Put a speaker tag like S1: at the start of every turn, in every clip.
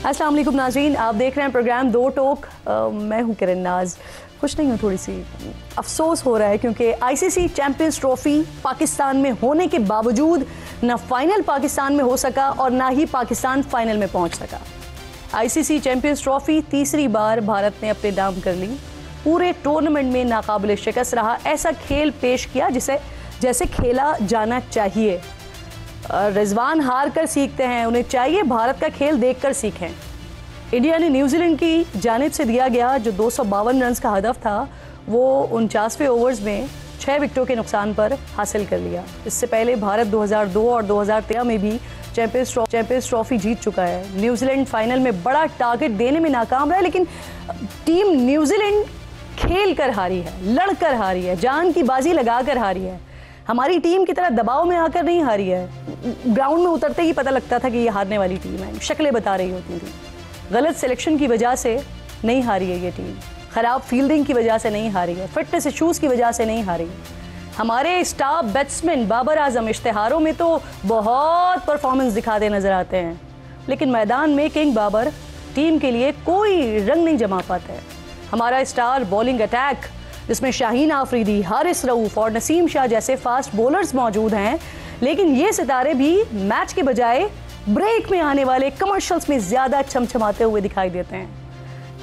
S1: अस्सलाम वालेकुम नाज़रीन, आप देख रहे हैं प्रोग्राम दो टोक। मैं हूं किरण नाज। खुश नहीं हूँ, थोड़ी सी अफसोस हो रहा है क्योंकि आईसीसी चैंपियंस ट्रॉफी पाकिस्तान में होने के बावजूद ना फाइनल पाकिस्तान में हो सका और ना ही पाकिस्तान फाइनल में पहुंच सका। आईसीसी चैंपियंस ट्रॉफी तीसरी बार भारत ने अपने नाम कर ली। पूरे टूर्नामेंट में नाकाबिले शिकस्त रहा, ऐसा खेल पेश किया जैसे खेला जाना चाहिए। रिजवान हार कर सीखते हैं, उन्हें चाहिए भारत का खेल देखकर सीखें। इंडिया ने न्यूजीलैंड की जानिब से दिया गया जो 252 रन का हदफ था वो 49वें ओवर्स में 6 विकेटों के नुकसान पर हासिल कर लिया। इससे पहले भारत 2002 और 2013 में भी चैंपियंस ट्रॉफी जीत चुका है। न्यूजीलैंड फाइनल में बड़ा टारगेट देने में नाकाम रहा, लेकिन टीम न्यूजीलैंड खेल कर हारी है, लड़ कर हारी है, जान की बाजी लगा कर हारी है। हमारी टीम की तरह दबाव में आकर नहीं हारी है। ग्राउंड में उतरते ही पता लगता था कि ये हारने वाली टीम है, शक्लें बता रही होती थी। गलत सिलेक्शन की वजह से नहीं हारी है ये टीम, खराब फील्डिंग की वजह से नहीं हारी है, फिटनेस इशूज की वजह से नहीं हारी है। हमारे स्टार बैट्समैन बाबर आजम इश्तिहारों में तो बहुत परफॉर्मेंस दिखाते नजर आते हैं, लेकिन मैदान में किंग बाबर टीम के लिए कोई रंग नहीं जमा पाता है। हमारा स्टार बॉलिंग अटैक जिसमें शाहीन आफरीदी, हारिस रऊफ और नसीम शाह जैसे फास्ट बॉलर्स मौजूद हैं, लेकिन ये सितारे भी मैच के बजाय ब्रेक में आने वाले कमर्शियल्स में ज्यादा चमचमाते हुए दिखाई देते हैं।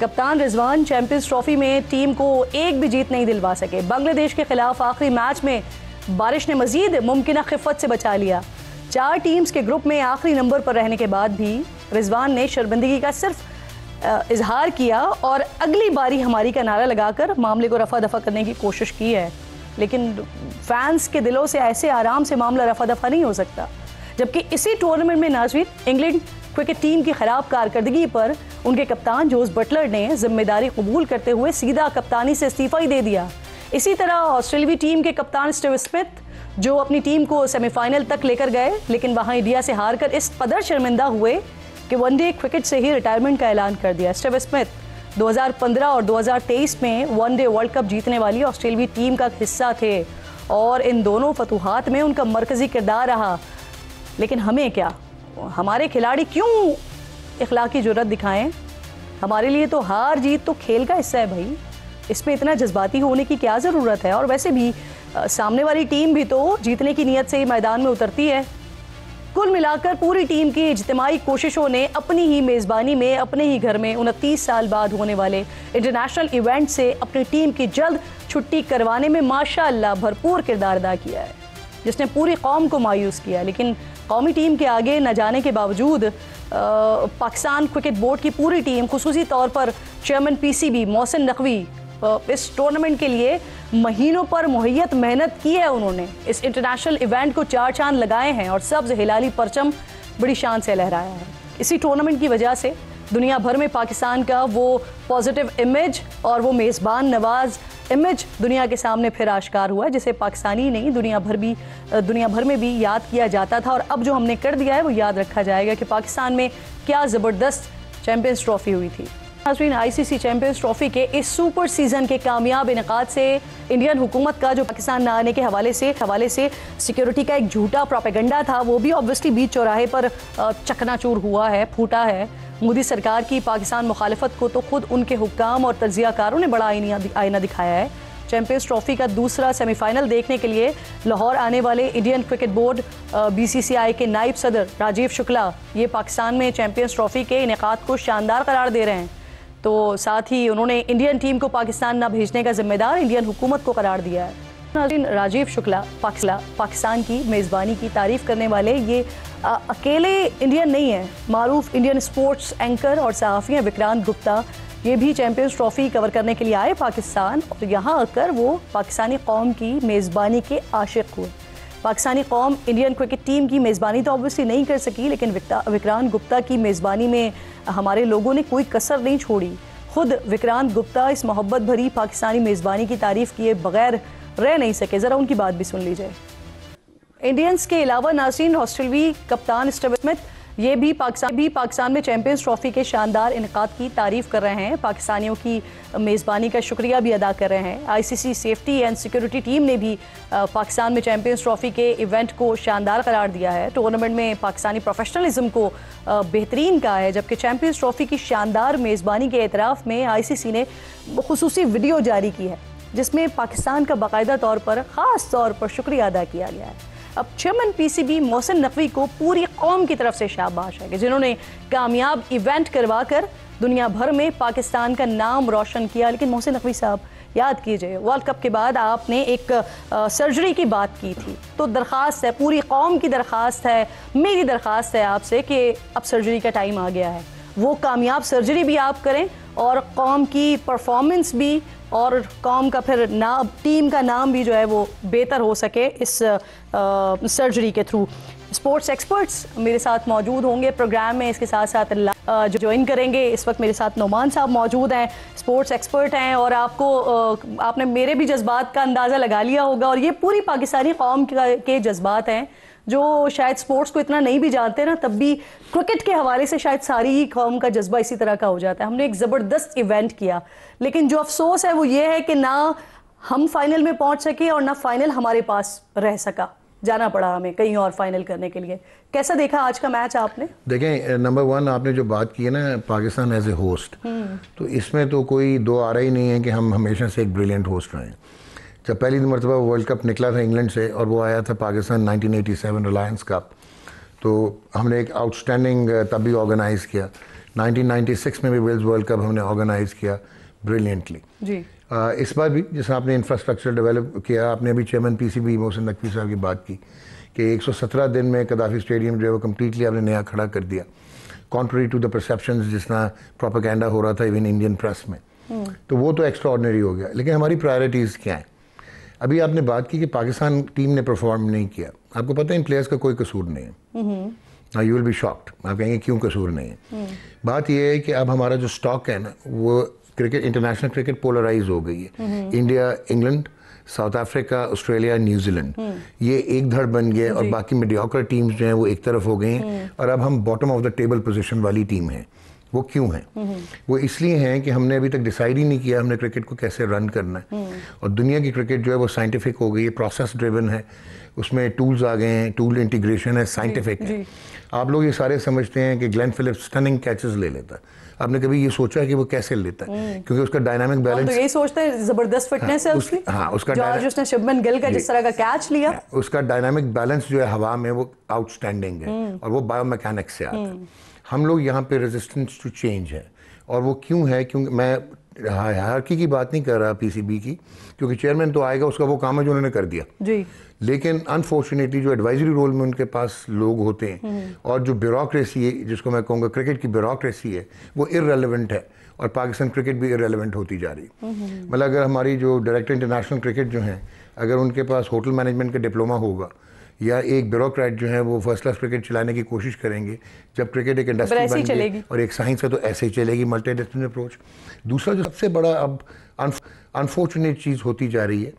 S1: कप्तान रिजवान चैंपियंस ट्रॉफी में टीम को एक भी जीत नहीं दिलवा सके। बांग्लादेश के खिलाफ आखिरी मैच में बारिश ने मजीद मुमकिन खिफत से बचा लिया। 4 टीम्स के ग्रुप में आखिरी नंबर पर रहने के बाद भी रिजवान ने शर्मिंदगी का सिर्फ इजहार किया और अगली बारी हमारी का नारा लगाकर मामले को रफा दफा करने की कोशिश की है, लेकिन फैंस के दिलों से ऐसे आराम से मामला रफा दफा नहीं हो सकता। जबकि इसी टूर्नामेंट में नाज़रीन इंग्लैंड क्रिकेट टीम की खराब कारकर्दगी पर उनके कप्तान जोस बटलर ने जिम्मेदारी कबूल करते हुए सीधा कप्तानी से इस्तीफा ही दे दिया। इसी तरह ऑस्ट्रेलियाई टीम के कप्तान स्टीव स्मिथ जो अपनी टीम को सेमीफाइनल तक लेकर गए, लेकिन वहां इंडिया से हारकर इस कदर शर्मिंदा हुए कि वनडे क्रिकेट से ही रिटायरमेंट का ऐलान कर दिया। स्टीव स्मिथ 2015 और 2023 में वनडे वर्ल्ड कप जीतने वाली ऑस्ट्रेलियाई टीम का हिस्सा थे और इन दोनों फतूहात में उनका मरकजी किरदार रहा। लेकिन हमें क्या, हमारे खिलाड़ी क्यों इखलाकी जुर्रत दिखाएं? हमारे लिए तो हार जीत तो खेल का हिस्सा है भाई, इसमें इतना जज्बाती होने की क्या ज़रूरत है? और वैसे भी सामने वाली टीम भी तो जीतने की नीयत से ही मैदान में उतरती है। कुल मिलाकर पूरी टीम की इज्तिमाई कोशिशों ने अपनी ही मेज़बानी में अपने ही घर में 29 साल बाद होने वाले इंटरनेशनल इवेंट से अपनी टीम की जल्द छुट्टी करवाने में माशाअल्लाह भरपूर किरदार अदा किया है, जिसने पूरी कौम को मायूस किया। लेकिन कौमी टीम के आगे न जाने के बावजूद पाकिस्तान क्रिकेट बोर्ड की पूरी टीम, खुसूसी तौर पर चेयरमैन पीसीबी मोहसिन नकवी, इस टूर्नामेंट के लिए महीनों पर मुहैयत मेहनत की है। उन्होंने इस इंटरनेशनल इवेंट को 4 चांद लगाए हैं और सब्ज हिलाली परचम बड़ी शान से लहराया है। इसी टूर्नामेंट की वजह से दुनिया भर में पाकिस्तान का वो पॉजिटिव इमेज और वो मेज़बान नवाज इमेज दुनिया के सामने फिर आश्कार हुआ, जिसे पाकिस्तानी नहीं दुनिया भर में भी याद किया जाता था। और अब जो हमने कर दिया है वो याद रखा जाएगा कि पाकिस्तान में क्या ज़बरदस्त चैंपियंस ट्रॉफी हुई थी। आईसीसी चैंपियंस ट्रॉफी के इस सुपर सीजन के कामयाब इनेकाद से इंडियन हुकूमत का जो पाकिस्तान न आने के हवाले से सिक्योरिटी का एक झूठा प्रोपेगेंडा था, वो भी ऑब्वियसली बीच चौराहे पर चकनाचूर हुआ है, फूटा है। मोदी सरकार की पाकिस्तान मुखालिफत को तो खुद उनके हुक्काम और तज्जियाकारों ने बड़ा आईना दिखाया है। चैंपियंस ट्रॉफी का दूसरा सेमीफाइनल देखने के लिए लाहौर आने वाले इंडियन क्रिकेट बोर्ड बीसीसीआई के नायब सदर राजीव शुक्ला ये पाकिस्तान में चैंपियंस ट्रॉफी के इनेकाद को शानदार करार दे रहे हैं। तो साथ ही उन्होंने इंडियन टीम को पाकिस्तान न भेजने का जिम्मेदार इंडियन हुकूमत को करार दिया है। राजीव शुक्ला पाकिस्तान की मेज़बानी की तारीफ करने वाले ये अकेले इंडियन नहीं है। मारूफ इंडियन स्पोर्ट्स एंकर और सहाफ़ी हैं विक्रांत गुप्ता, ये भी चैंपियंस ट्रॉफी कवर करने के लिए आए पाकिस्तान, और यहाँ आकर वो पाकिस्तानी कौम की मेज़बानी के आशिक हुए। पाकिस्तानी कौम इंडियन क्रिकेट टीम की मेज़बानी तो ऑब्वियसली नहीं कर सकी, लेकिन विक्रांत गुप्ता की मेज़बानी में हमारे लोगों ने कोई कसर नहीं छोड़ी। खुद विक्रांत गुप्ता इस मोहब्बत भरी पाकिस्तानी मेज़बानी की तारीफ़ किए बगैर रह नहीं सके। ज़रा उनकी बात भी सुन लीजिए। इंडियंस के अलावा नाज़रीन ऑस्ट्रेलियाई कप्तान स्टीव स्मिथ ये भी पाकिस्तान में चैंपियंस ट्रॉफी के शानदार इनकाद की तारीफ कर रहे हैं, पाकिस्तानियों की मेज़बानी का शुक्रिया भी अदा कर रहे हैं। ICC safety and security team ने भी पाकिस्तान में चैंपियंस ट्रॉफी के इवेंट को शानदार करार दिया है। टूर्नामेंट में पाकिस्तानी प्रोफेशनलिज्म को बेहतरीन कहा है, जबकि चैंपियंस ट्रॉफी की शानदार मेज़बानी के एतराफ़ में आईसीसी ने खुसूसी वीडियो जारी की है, जिसमें पाकिस्तान का बाकायदा तौर पर ख़ास तौर पर शुक्रिया अदा किया गया है। अब चेयरमैन पीसीबी मोहसिन नकवी को पूरी कौम की तरफ से शाबाश है कि जिन्होंने कामयाब इवेंट करवाकर दुनिया भर में पाकिस्तान का नाम रोशन किया। लेकिन मोहसिन नकवी साहब, याद कीजिए, वर्ल्ड कप के बाद आपने एक सर्जरी की बात की थी, तो दरख्वास्त है, पूरी कौम की दरख्वास्त है, मेरी दरख्वास्त है आपसे कि अब सर्जरी का टाइम आ गया है, वो कामयाब सर्जरी भी आप करें और कौम की परफॉर्मेंस भी और कौम का फिर नाम, टीम का नाम भी जो है वो बेहतर हो सके इस सर्जरी के थ्रू। स्पोर्ट्स एक्सपर्ट्स मेरे साथ मौजूद होंगे प्रोग्राम में, इसके साथ साथ जो ज्वाइन करेंगे। इस वक्त मेरे साथ नोमान साहब मौजूद हैं, स्पोर्ट्स एक्सपर्ट हैं, और आपने मेरे भी जज्बात का अंदाज़ा लगा लिया होगा, और ये पूरी पाकिस्तानी कौम के जज्बात हैं जो शायद स्पोर्ट्स को इतना नहीं भी जानते ना, तब भी क्रिकेट के हवाले से शायद सारी ही कौम का जज्बा इसी तरह का हो जाता है। हमने एक ज़बरदस्त इवेंट किया, लेकिन जो अफसोस है वो ये है कि ना हम फाइनल में पहुंच सके और ना फाइनल हमारे पास रह सका, जाना पड़ा हमें कहीं और फाइनल करने के लिए। कैसा देखा आज का मैच आपने?
S2: देखें, नंबर वन आपने जो बात की है ना, पाकिस्तान एज ए होस्ट, तो इसमें तो कोई दो आ रहा ही नहीं है कि हम हमेशा से एक ब्रिलियंट होस्ट रहे हैं। जब पहली मरतबा वर्ल्ड कप निकला था इंग्लैंड से और वो आया था पाकिस्तान 1987 रिलायंस कप, तो हमने एक आउटस्टैंडिंग तब भी ऑर्गेनाइज़ किया। 1996 में भी वेल्स वर्ल्ड कप हमने ऑर्गेनाइज़ किया ब्रिलियंटली जी। इस बार भी जैसे आपने इंफ्रास्ट्रक्चर डेवलप किया, आपने अभी चेयरमैन पीसीबी मोहसिन नकवी साहब की बात की कि 117 दिन में कदाफी स्टेडियम जो है वो कम्प्लीटली आपने नया खड़ा कर दिया, कॉन्ट्ररी टू द परसेप्शंस जिस तरह प्रोपेगेंडा हो रहा था इवन इंडियन प्रेस में, तो वो तो एक्स्ट्रा ऑर्डिनरी हो गया। लेकिन हमारी प्रायोरिटीज़ क्या हैं? अभी आपने बात की कि पाकिस्तान टीम ने परफॉर्म नहीं किया। आपको पता है इन प्लेयर्स का कोई कसूर नहीं है। यू विल बी शॉक्ड, आप कहेंगे क्यों कसूर नहीं है। बात यह है कि अब हमारा जो स्टॉक है ना, वो क्रिकेट, इंटरनेशनल क्रिकेट पोलराइज हो गई है। India, England, south Africa, Australia, New Zealand, ये एक धड़ बन गए और बाकी मीडियोकर टीम्स जो हैं वो एक तरफ हो गई हैं, और अब हम bottom of the table position वाली टीम है। वो क्यों है? वो इसलिए हैं कि हमने अभी तक डिसाइड ही नहीं किया हमने क्रिकेट को कैसे रन करना है। और दुनिया की क्रिकेट जो है वो साइंटिफिक हो गई है, प्रोसेस ड्रिवन है, उसमें टूल्स आ गए हैं, टूल इंटीग्रेशन है, साइंटिफिक है। आप लोग ये सारे समझते हैं कि ग्लेन फिलिप्स स्टनिंग कैचेस ले लेता है, आपने कभी ये सोचा है कि वो कैसे लेता है? क्योंकि उसका डायनामिक बैलेंस,
S1: तो यही सोचते हैं जबरदस्त फिटनेस है उसकी।
S2: हाँ, उसका
S1: जो आज उसने शुभमन गिल का जिस तरह का कैच लिया,
S2: उसका डायनामिक बैलेंस जो है हवा में वो आउटस्टैंडिंग है, और वो बायोमैकेनिक्स से आता है। हम लोग यहाँ पे रेजिस्टेंस टू चेंज है, और वो क्यों है? क्योंकि मैं हायरार्की की बात नहीं कर रहा पीसीबी की, क्योंकि चेयरमैन तो आएगा, उसका वो काम है जो उन्होंने कर दिया जी। लेकिन अनफॉर्चुनेटली जो एडवाइजरी रोल में उनके पास लोग होते हैं, और जो ब्यूरोक्रेसी है, जिसको मैं कहूँगा क्रिकेट की ब्यूरोक्रेसी है, वो इररेलेवेंट है, और पाकिस्तान क्रिकेट भी इररेलेवेंट होती जा रही है। मतलब अगर हमारी जो डायरेक्टर इंटरनेशनल क्रिकेट जो हैं, अगर उनके पास होटल मैनेजमेंट का डिप्लोमा होगा, या एक ब्यूरोक्रेट जो है वो फर्स्ट क्लास क्रिकेट चलाने की कोशिश करेंगे, जब क्रिकेट एक इंडस्ट्री बन गई और एक साइंस है, तो ऐसे ही चलेगी, मल्टी डिसिप्लिनरी अप्रोच। दूसरा जो सबसे बड़ा अब अनफॉर्चुनेट चीज़ होती जा रही है,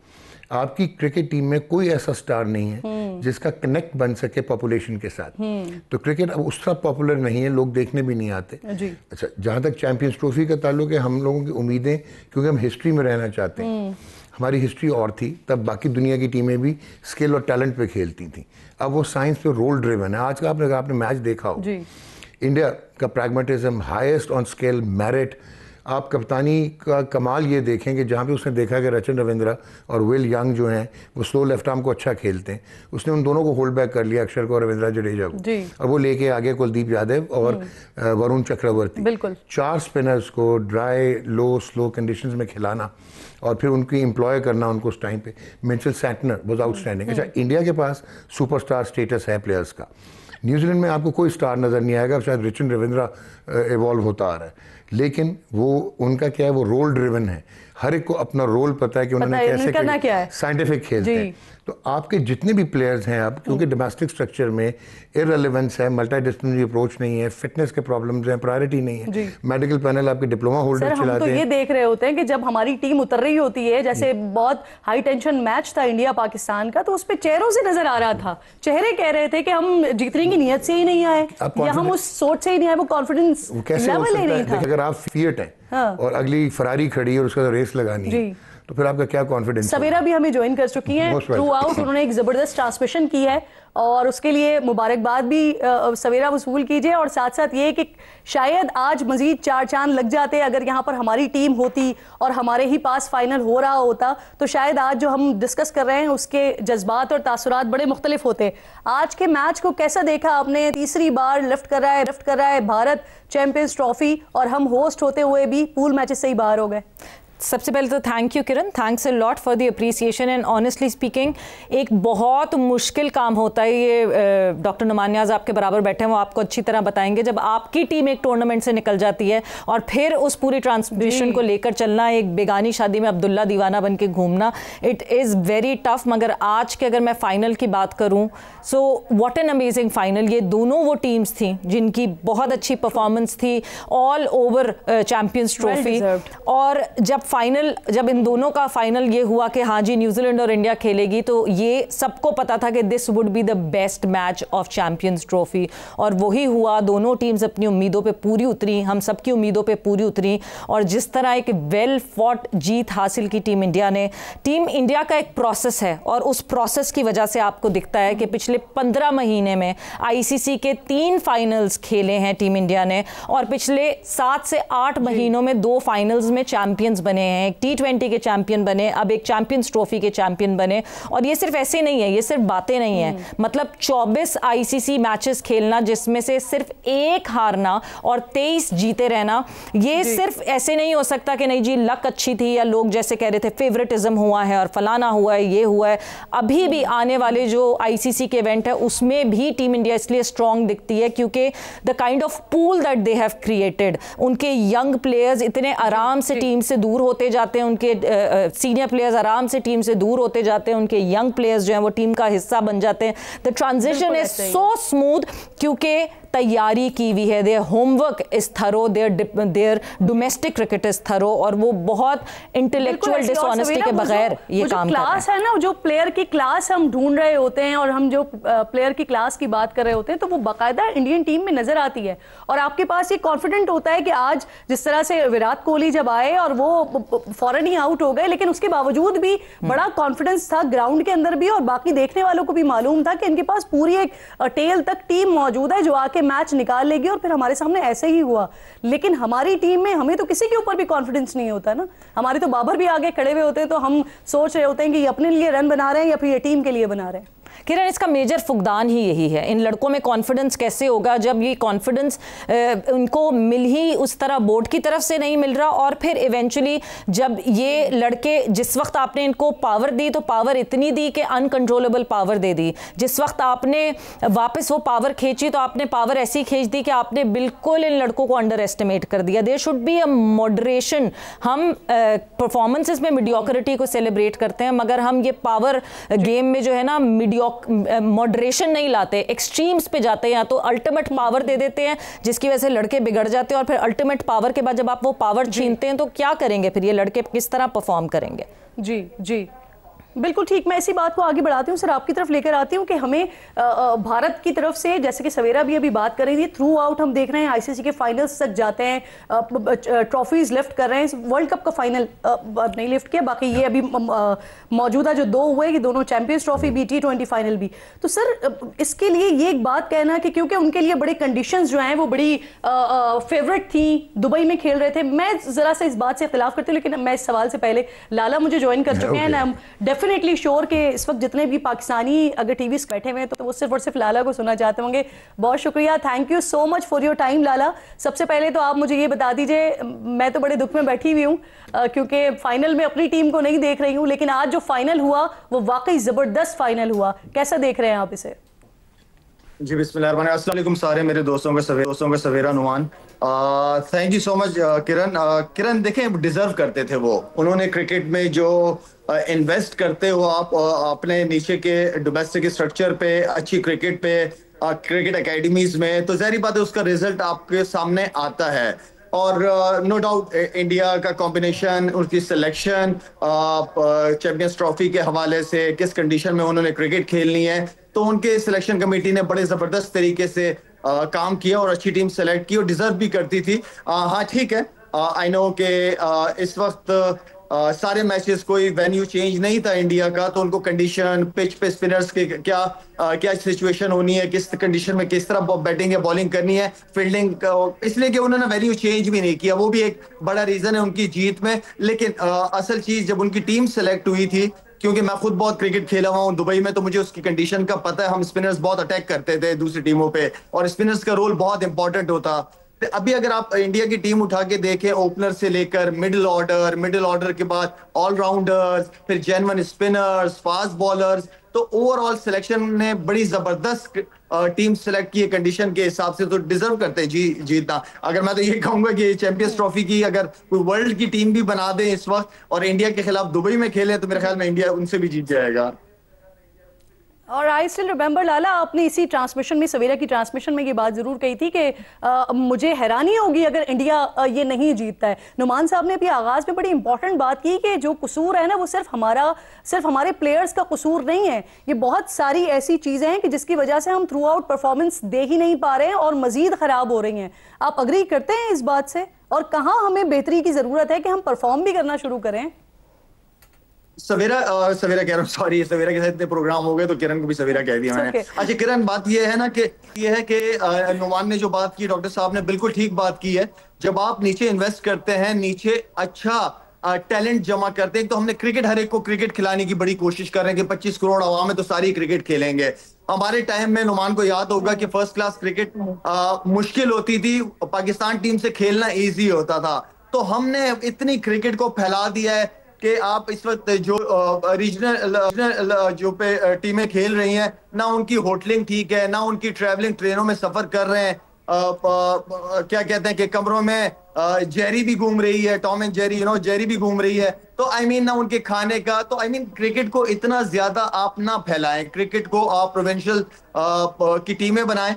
S2: आपकी क्रिकेट टीम में कोई ऐसा स्टार नहीं है जिसका कनेक्ट बन सके पॉपुलेशन के साथ। तो क्रिकेट अब उस तरह पॉपुलर नहीं है, लोग देखने भी नहीं आते जी। अच्छा, जहाँ तक चैंपियंस ट्रॉफी का ताल्लुक है, हम लोगों की उम्मीदें, क्योंकि हम हिस्ट्री में रहना चाहते हैं, हमारी हिस्ट्री और थी, तब बाकी दुनिया की टीमें भी स्किल और टैलेंट पे खेलती थी। अब वो साइंस पे रोल ड्रिवन है। आज का आपने मैच देखा हो, इंडिया का pragmatism, highest on scale merit. आप कप्तानी का कमाल ये देखें कि जहाँ पे उसने देखा कि रचन रविंद्रा और विल यंग जो हैं वो स्लो लेफ्ट आर्म को अच्छा खेलते हैं, उसने उन दोनों को होल्ड बैक कर लिया, अक्षर को और रविंद्रा जडेजा को, और वो लेके आगे कुलदीप यादव और वरुण चक्रवर्ती, बिल्कुल 4 स्पिनर्स को ड्राई, लो, स्लो कंडीशंस में खिलाना और फिर उनकी एम्प्लॉय करना उनको उस टाइम पे। Mitchell Santner was outstanding. अच्छा, इंडिया के पास सुपरस्टार स्टेटस है प्लेयर्स का। न्यूजीलैंड में आपको कोई स्टार नज़र नहीं आएगा, शायद रचन रविंद्रा इवॉल्व होता आ रहा है, लेकिन वो उनका क्या है, वो रोल ड्रिवन है, हर एक को अपना रोल पता है कि उन्होंने कैसे साइंटिफिक खेलते हैं। तो आपके जितने भी प्लेयर्स हैं आप, क्योंकि डोमेस्टिक स्ट्रक्चर में इररिलेवेंस है, मल्टी डिसिप्लिनरी अप्रोच नहीं है, फिटनेस के प्रॉब्लम्स हैं, प्रायोरिटी नहीं है, मेडिकल पैनल आपके डिप्लोमा होल्डर चलाते हैं।
S1: हम तो ये देख रहे होते हैं कि जब हमारी टीम उतर रही होती है, जैसे बहुत हाई टेंशन मैच था इंडिया पाकिस्तान का, तो उस पे चेहरों से नजर आ रहा था, चेहरे कह रहे थे कि हम जीतने की नियत से ही नहीं आए या हम उस सोच से ही नहीं आए, वो कॉन्फिडेंस लेवल ही नहीं था।
S2: अगर आप फिट हैं और अगली फरारी खड़ी है और उसका रेस लगानी है, तो फिर आपका क्या कॉन्फिडेंस।
S1: सवेरा भी हमें ज्वाइन कर चुकी हैं थ्रू आउट, उन्होंने एक जबरदस्त ट्रांसमिशन की है और उसके लिए मुबारकबाद भी सवेरा वसूल कीजिए। और साथ साथ ये कि शायद आज मजीद 4 चांद लग जाते अगर यहाँ पर हमारी टीम होती और हमारे ही पास फाइनल हो रहा होता, तो शायद आज जो हम डिस्कस कर रहे हैं उसके जज्बात और तासुरात बड़े मुख्तलिफ होते। आज के मैच को कैसा देखा आपने? तीसरी बार लिफ्ट कर रहा है भारत चैंपियंस ट्रॉफी और हम होस्ट होते हुए भी पूल मैचेस से ही बाहर हो गए।
S3: सबसे पहले तो thank you Kiran, thanks a lot for the appreciation and honestly speaking एक बहुत मुश्किल काम होता है ये। डॉक्टर नुमान नियाज़ आपके बराबर बैठे हैं, वो आपको अच्छी तरह बताएंगे। जब आपकी टीम एक टूर्नामेंट से निकल जाती है और फिर उस पूरी ट्रांसमिशन को लेकर चलना, एक बेगानी शादी में अब्दुल्ला दीवाना बन के घूमना, इट इज़ वेरी टफ। मगर आज के अगर मैं फ़ाइनल की बात करूँ, so what an amazing final. ये दोनों वो टीम्स थी जिनकी बहुत अच्छी परफॉर्मेंस थी ऑल ओवर चैम्पियंस ट्रॉफी। और जब इन दोनों का फाइनल ये हुआ कि हाँ जी न्यूजीलैंड और इंडिया खेलेगी, तो ये सबको पता था कि this would be the best match of champions trophy, और वही हुआ। दोनों टीम्स अपनी उम्मीदों पे पूरी उतरी, हम सबकी उम्मीदों पे पूरी उतरी। और जिस तरह एक वेल फॉट जीत हासिल की टीम इंडिया ने, टीम इंडिया का एक प्रोसेस है और उस प्रोसेस की वजह से आपको दिखता है कि पिछले 15 महीने में आईसीसी के 3 फाइनल्स खेले हैं टीम इंडिया ने, और पिछले 7 से 8 महीनों में 2 फाइनल्स में चैंपियंस बने हैं, एक T20 के चैंपियन बने, अब एक चैंपियंस ट्रॉफी के चैंपियन बने। और ये सिर्फ ऐसे नहीं है, ये सिर्फ बातें नहीं है, मतलब 24 आईसीसी मैचेस खेलना जिसमें से सिर्फ 1 हारना और 23 जीते रहना, ये सिर्फ ऐसे नहीं हो सकता कि नहीं जी लक अच्छी थी या लोग जैसे कह रहे थे फेवरेटिज्म हुआ है और फलाना हुआ है, ये हुआ है। अभी भी आने वाले जो आईसीसी के इवेंट है उसमें भी टीम इंडिया इसलिए स्ट्रांग दिखती है क्योंकि the kind of pool that they have created, उनके यंग प्लेयर्स इतने आराम से टीम से दूर होते जाते हैं, उनके सीनियर प्लेयर्स आराम से टीम से दूर होते जाते हैं, उनके यंग प्लेयर्स जो हैं वो टीम का हिस्सा बन जाते हैं। The transition is so smooth क्योंकि तैयारी की हुई है, their homework is thorough, there domestic cricket is thorough, और वो बहुत इंटेलेक्चुअल डिसऑनेस्टी के बगैर ये काम कर रहे हैं।
S1: क्लास है ना, जो प्लेयर की क्लास हम ढूंढ रहे होते हैं और हम जो प्लेयर की क्लास की बात कर रहे होते हैं, तो वो बाकायदा इंडियन टीम में नजर आती है। और आपके पास ये कॉन्फिडेंट होता है कि आज जिस तरह से विराट कोहली जब आए और वो फौरन ही आउट हो गए, लेकिन उसके बावजूद भी बड़ा कॉन्फिडेंस था ग्राउंड के अंदर भी, और बाकी देखने वालों को भी मालूम था कि इनके पास पूरी एक टेल तक टीम मौजूद है जो आके मैच निकाल लेगी। और फिर हमारे सामने ऐसे ही हुआ। लेकिन हमारी टीम में हमें तो किसी के ऊपर भी कॉन्फिडेंस नहीं होता ना, हमारे तो बाबर भी आगे खड़े हुए होते हैं, तो हम सोच रहे होते हैं कि ये अपने लिए रन बना रहे हैं या फिर ये टीम के लिए बना रहे हैं।
S3: किरण, इसका मेजर फुकदान ही यही है। इन लड़कों में कॉन्फिडेंस कैसे होगा जब ये कॉन्फिडेंस उनको मिल ही उस तरह बोर्ड की तरफ से नहीं मिल रहा, और फिर इवेंचुअली जब ये लड़के, जिस वक्त आपने इनको पावर दी तो पावर इतनी दी कि अनकंट्रोलेबल पावर दे दी, जिस वक्त आपने वापस वो पावर खींची तो आपने पावर ऐसी खींच दी कि आपने बिल्कुल इन लड़कों को अंडर एस्टिमेट कर दिया। There should be a moderation. हम परफॉर्मेंसेस में मीडियोक्रिटी को सेलिब्रेट करते हैं, मगर हम ये पावर गेम में जो है ना मॉडरेशन नहीं लाते, एक्सट्रीम्स पे जाते हैं, या तो अल्टीमेट पावर दे देते हैं जिसकी वजह से लड़के बिगड़ जाते हैं, और फिर अल्टीमेट पावर के बाद जब आप वो पावर छीनते हैं तो क्या करेंगे फिर ये लड़के, किस तरह परफॉर्म करेंगे?
S1: जी जी बिल्कुल ठीक। मैं इसी बात को आगे बढ़ाती हूँ सर, आपकी तरफ लेकर आती हूँ कि हमें भारत की तरफ से, जैसे कि सवेरा भी अभी बात कर रही थी, थ्रू आउट हम देख रहे हैं आईसीसी के फाइनल्स तक जाते हैं, ट्रॉफीज लिफ्ट कर रहे हैं। वर्ल्ड कप का फाइनल नहीं लिफ्ट किया, बाकी ये अभी मौजूदा जो 2 हुए कि दोनों चैंपियंस ट्रॉफी भी, T20 फाइनल भी। तो सर इसके लिए ये एक बात कहना कि क्योंकि उनके लिए बड़े कंडीशंस जो हैं वो बड़ी फेवरेट थी, दुबई में खेल रहे थे। मैं जरा सा इस बात से इख्तिलाफ करती हूँ, लेकिन मैं इस सवाल से पहले लाला मुझे ज्वाइन कर चुके हैं, डेफिनेटली श्योर के इस वक्त जितने भी पाकिस्तानी अगर टीवी बैठे हुए हैं तो वो सिर्फ और सिर्फ लाला को सुनना चाहते होंगे। बहुत शुक्रिया, thank you so much for your time Lala. सबसे पहले तो आप मुझे ये बता दीजिए, मैं तो बड़े दुख में बैठी हुई हूँ क्योंकि फाइनल में अपनी टीम को नहीं देख रही हूँ, लेकिन आज जो फाइनल हुआ वो वाकई जबरदस्त फाइनल हुआ, कैसा देख रहे हैं आप इसे?
S4: जी बिस्मिल्लाह, अस्सलाम वालेकुम सारे मेरे दोस्तों का सवेरा नुमान। Thank you so much Kiran. Kiran देखें, डिजर्व करते थे वो, उन्होंने क्रिकेट में जो इन्वेस्ट करते हो आप अपने नीचे के डोमेस्टिक स्ट्रक्चर पे, अच्छी क्रिकेट पे, क्रिकेट एकेडमीज में, तो जाहिर बात है उसका रिजल्ट आपके सामने आता है। और नो डाउट इंडिया का कॉम्बिनेशन, उसकी सिलेक्शन चैंपियंस ट्रॉफी के हवाले से, किस कंडीशन में उन्होंने क्रिकेट खेलनी है, तो उनके सिलेक्शन कमेटी ने बड़े जबरदस्त तरीके से काम किया और अच्छी टीम सेलेक्ट की और डिजर्व भी करती थी। हाँ ठीक है, आई नो कि इस वक्त सारे मैचेस कोई वेन्यू चेंज नहीं था इंडिया का, तो उनको कंडीशन, पिच पे स्पिनर्स के क्या सिचुएशन होनी है, किस कंडीशन में किस तरह बैटिंग या बॉलिंग करनी है, फील्डिंग, इसलिए कि उन्होंने वेन्यू चेंज भी नहीं किया, वो भी एक बड़ा रीजन है उनकी जीत में। लेकिन असल चीज जब उनकी टीम सेलेक्ट हुई थी, क्योंकि मैं खुद बहुत क्रिकेट खेला हुआ हूँ दुबई में, तो मुझे उसकी कंडीशन का पता है। हम स्पिनर्स बहुत अटैक करते थे दूसरी टीमों पे और स्पिनर्स का रोल बहुत इंपॉर्टेंट होता। अभी अगर आप इंडिया की टीम उठा के देखें, ओपनर से लेकर मिडिल ऑर्डर के बाद ऑलराउंडर्स, फिर जेन्युइन स्पिनर्स, फास्ट बॉलर्स, तो ओवरऑल सिलेक्शन ने बड़ी जबरदस्त टीम सेलेक्ट की है कंडीशन के हिसाब से, तो डिजर्व करते हैं जी जीतना। अगर मैं तो ये कहूंगा कि चैंपियंस ट्रॉफी की अगर कोई वर्ल्ड की टीम भी बना दे इस वक्त और इंडिया के खिलाफ दुबई में खेले, तो मेरे ख्याल में इंडिया उनसे भी जीत जाएगा।
S1: और आई स्टिल रिमेंबर लाला, आपने इसी ट्रांसमिशन में, सवेरा की ट्रांसमिशन में ये बात जरूर कही थी कि मुझे हैरानी होगी अगर इंडिया ये नहीं जीतता है। नुमान साहब ने अभी आगाज में बड़ी इंपॉर्टेंट बात की कि जो कसूर है ना, वो सिर्फ हमारे प्लेयर्स का कसूर नहीं है, ये बहुत सारी ऐसी चीजें हैं कि जिसकी वजह से हम थ्रू आउट परफॉर्मेंस दे ही नहीं पा रहे हैं और मजीद खराब हो रही हैं। आप अग्री करते हैं इस बात से? और कहाँ हमें बेहतरी की जरूरत है कि हम परफॉर्म भी करना शुरू करें?
S4: सवेरा कह रहा हूँ, सॉरी, सवेरा के साथ इतने प्रोग्राम हो गए तो किरण को भी सवेरा कह दिया मैंने। अच्छा किरण, बात ये है ना कि नुमान ने जो बात की, डॉक्टर साहब ने बिल्कुल ठीक बात की है। जब आप नीचे इन्वेस्ट करते हैं, नीचे अच्छा टैलेंट जमा करते हैं, तो हमने क्रिकेट, हर एक को क्रिकेट खिलाने की बड़ी कोशिश कर रहे हैं कि 25 करोड़ आवाम है तो सारी क्रिकेट खेलेंगे। हमारे टाइम में नुमान को याद होगा कि फर्स्ट क्लास क्रिकेट मुश्किल होती थी, पाकिस्तान टीम से खेलना ईजी होता था। तो हमने इतनी क्रिकेट को फैला दिया है कि आप इस वक्त जो रीजनल जो पे टीमें खेल रही हैं, ना उनकी होटलिंग ठीक है, ना उनकी ट्रैवलिंग, ट्रेनों में सफर कर रहे हैं, क्या कहते हैं कि कमरों में जेरी भी घूम रही है, टॉम एंड जेरी, जेरी भी घूम रही है। तो आई मीन ना उनके खाने का, तो आई मीन क्रिकेट को इतना ज्यादा आप ना फैलाएं, क्रिकेट को आप प्रोविंशियल की टीमें बनाएं,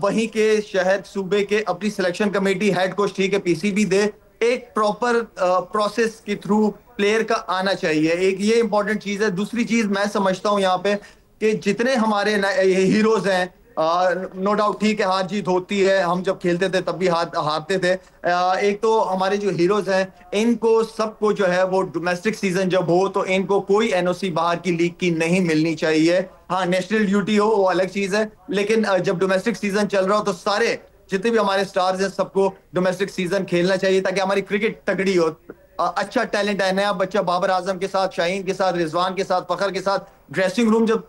S4: वहीं के शहर सूबे के अपनी सिलेक्शन कमेटी, हेड कोच ठीक है, पीसीबी दे, एक प्रॉपर प्रोसेस के थ्रू प्लेयर का आना चाहिए। एक ये इंपॉर्टेंट चीज है। दूसरी चीज मैं समझता हूं यहाँ पे कि जितने हमारे हीरोज हैं, नो डाउट ठीक है हार जीत होती है, हम जब खेलते थे तब भी हारते थे। एक तो हमारे जो हीरोज हैं, इनको सबको जो है वो डोमेस्टिक सीजन जब हो तो इनको कोई एनओसी बाहर की लीग की नहीं मिलनी चाहिए। हाँ, नेशनल ड्यूटी हो वो अलग चीज है, लेकिन जब डोमेस्टिक सीजन चल रहा हो तो सारे जितने भी हमारे स्टार्स हैं सबको डोमेस्टिक सीजन खेलना चाहिए ताकि हमारी क्रिकेट तगड़ी हो। अच्छा टैलेंट है, नया बच्चा बाबर आजम के साथ, शाहीन के साथ, रिजवान के साथ, फखर के साथ ड्रेसिंग रूम जब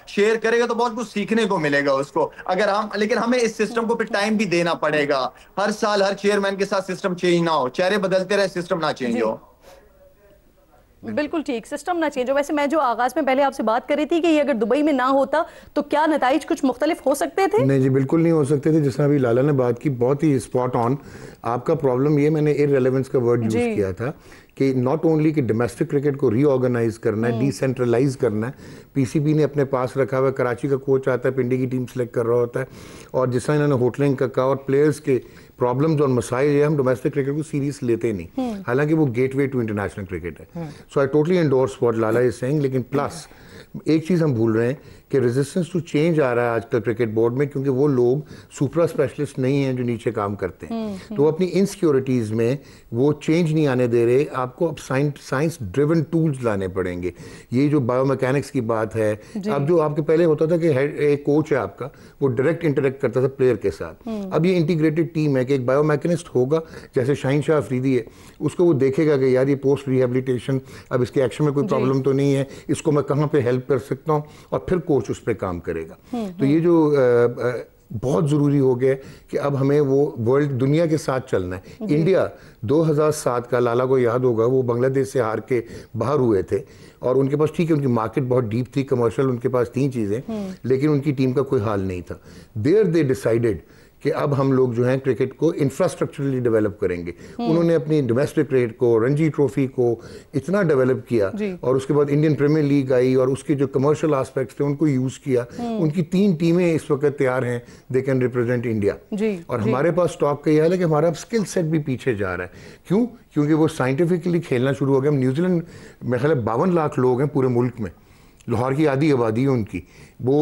S4: शेयर करेगा तो बहुत कुछ सीखने को मिलेगा उसको। अगर लेकिन हमें इस सिस्टम को फिर टाइम भी देना पड़ेगा। हर साल हर चेयरमैन के साथ सिस्टम चेंज ना हो, चेहरे बदलते रहे, सिस्टम ना चेंज हो।
S1: बिल्कुल ठीक, सिस्टम ना चेंज हो। वैसे मैं जो आगाज में पहले आपसे बात कर रही थी कि ये अगर दुबई में ना होता तो क्या नताइज कुछ मुख्तलिफ हो सकते थे?
S2: नहीं जी, बिल्कुल नहीं हो सकते थे। जिस तरह अभी लाला ने बात की, बहुत ही स्पॉट ऑन। आपका प्रॉब्लम ये, मैंने इररिलेवेंस का वर्ड यूज किया था कि नॉट ओनली कि डोमेस्टिक क्रिकेट को रीऑर्गेनाइज करना है, डिसेंट्रलाइज करना है। पीसीबी ने अपने पास रखा हुआ, कराची का कोच आता है, पिंडी की टीम सेलेक्ट कर रहा होता है, और जिस तरह इन्होंने होटलिंग का कहा और प्लेयर्स के प्रॉब्लम्स और मसाइल, ये हम डोमेस्टिक क्रिकेट को सीरियस लेते नहीं, हालांकि वो गेटवे टू इंटरनेशनल क्रिकेट है। So I totally endorse what Lala is saying. लेकिन प्लस एक चीज़ हम भूल रहे हैं कि रेजिस्टेंस टू चेंज आ रहा है आजकल क्रिकेट बोर्ड में, क्योंकि वो लोग सुपरा स्पेशलिस्ट नहीं हैं जो नीचे काम करते हैं। तो अपनी इनसिक्योरिटीज़ में वो चेंज नहीं आने दे रहे। आपको अब साइंस ड्रिवन टूल्स लाने पड़ेंगे। ये जो बायोमैकेनिक्स की बात है, अब जो आपके पहले होता था कि एक कोच है आपका, वो डायरेक्ट इंटरेक्ट करता था प्लेयर के साथ, अब ये इंटीग्रेटेड टीम है कि एक बायोमैकेनिस्ट होगा, जैसे शाहीन शाह अफरीदी है, उसको वो देखेगा कि यार ये पोस्ट रिहेबिलिटेशन, अब इसके एक्शन में कोई प्रॉब्लम तो नहीं है, इसको मैं कहाँ पे हेल्प कर सकता हूँ, और फिर कोच उस पर काम करेगा। तो ये जो बहुत ज़रूरी हो गया कि अब हमें वो वर्ल्ड दुनिया के साथ चलना है। इंडिया 2007 का, लाला को याद होगा, वो बांग्लादेश से हार के बाहर हुए थे और उनके पास, ठीक है, उनकी मार्केट बहुत डीप थी, कमर्शियल उनके पास 3 चीज़ें, लेकिन उनकी टीम का कोई हाल नहीं था। देयर दे डिसाइडेड कि अब हम लोग जो हैं क्रिकेट को इंफ्रास्ट्रक्चरली डेवलप करेंगे। उन्होंने अपनी डोमेस्टिक क्रिकेट को, रणजी ट्रॉफी को इतना डेवलप किया और उसके बाद इंडियन प्रीमियर लीग आई और उसके जो कमर्शियल एस्पेक्ट्स थे उनको यूज किया। उनकी 3 टीमें इस वक्त तैयार हैं, दे कैन रिप्रेजेंट इंडिया। और हमारे पास स्टॉक का यह हाल है कि हमारा स्किल सेट भी पीछे जा रहा है। क्यों? क्योंकि वो साइंटिफिकली खेलना शुरू हो गया। न्यूजीलैंड मेरे ख्याल 52 लाख लोग हैं पूरे मुल्क में, लाहौर की आधी आबादी है उनकी। वो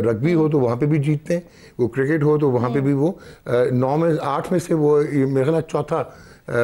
S2: रग्बी हो तो वहाँ पे भी जीतते हैं, वो क्रिकेट हो तो वहाँ पे भी वो 9 में 8 में से वो मेरे ख्याल चौथा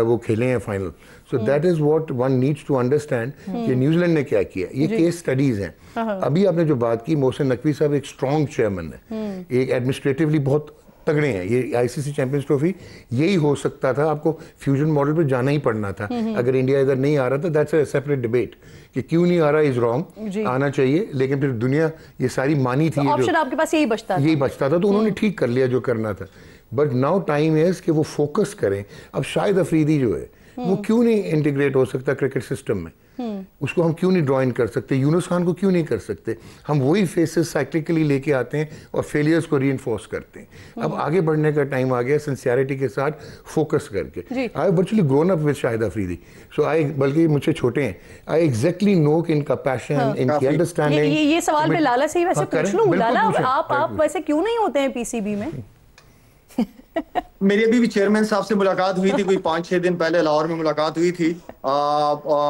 S2: वो खेले हैं final. So that is what one needs to understand कि न्यूजीलैंड ने क्या किया। ये केस स्टडीज़ हैं। अभी आपने जो बात की, मोहसिन नकवी साहब एक स्ट्रॉन्ग चेयरमैन है, एक एडमिनिस्ट्रेटिवली बहुत तगड़े हैं। ये आईसीसी चैंपियंस ट्रॉफी यही हो सकता था, आपको फ्यूजन मॉडल पे जाना ही पड़ना था अगर इंडिया इधर नहीं आ रहा था। दैट्स अ सेपरेट डिबेट कि क्यों नहीं आ रहा इज रॉन्ग, आना चाहिए। लेकिन फिर दुनिया ये सारी मानी थी,
S1: ऑप्शन आपके पास यही बचता था,
S2: तो उन्होंने ठीक कर लिया जो करना था। बट नाउ टाइम इज कि वो फोकस करें। अब शाहिद अफरीदी जो है वो क्यों नहीं इंटीग्रेट हो सकता क्रिकेट सिस्टम में, उसको हम क्यों नहीं ड्रॉ इन कर सकते, यूनुस खान को क्यों नहीं कर सकते। हम वही फेसेस साइक्लिकली लेके आते हैं और फेलियर्स को रीइंफोर्स करते हैं। अब आगे बढ़ने का टाइम आ गया, सिंसियरिटी के साथ फोकस करके। I virtually grown up with Shahid Afridi, so I, बल्कि मुझसे छोटे हैं, आई एग्जैक्टली नो कि इनका पैशन, इनकी अंडरस्टैंडिंग।
S1: ये सवाल मैं लाला से ही वैसे पूछ लूं। लाला, आप वैसे क्यों नहीं होते हैं पीसीबी में?
S4: मेरी अभी भी चेयरमैन साहब से मुलाकात हुई थी, कोई 5-6 दिन पहले लाहौर में मुलाकात हुई थी।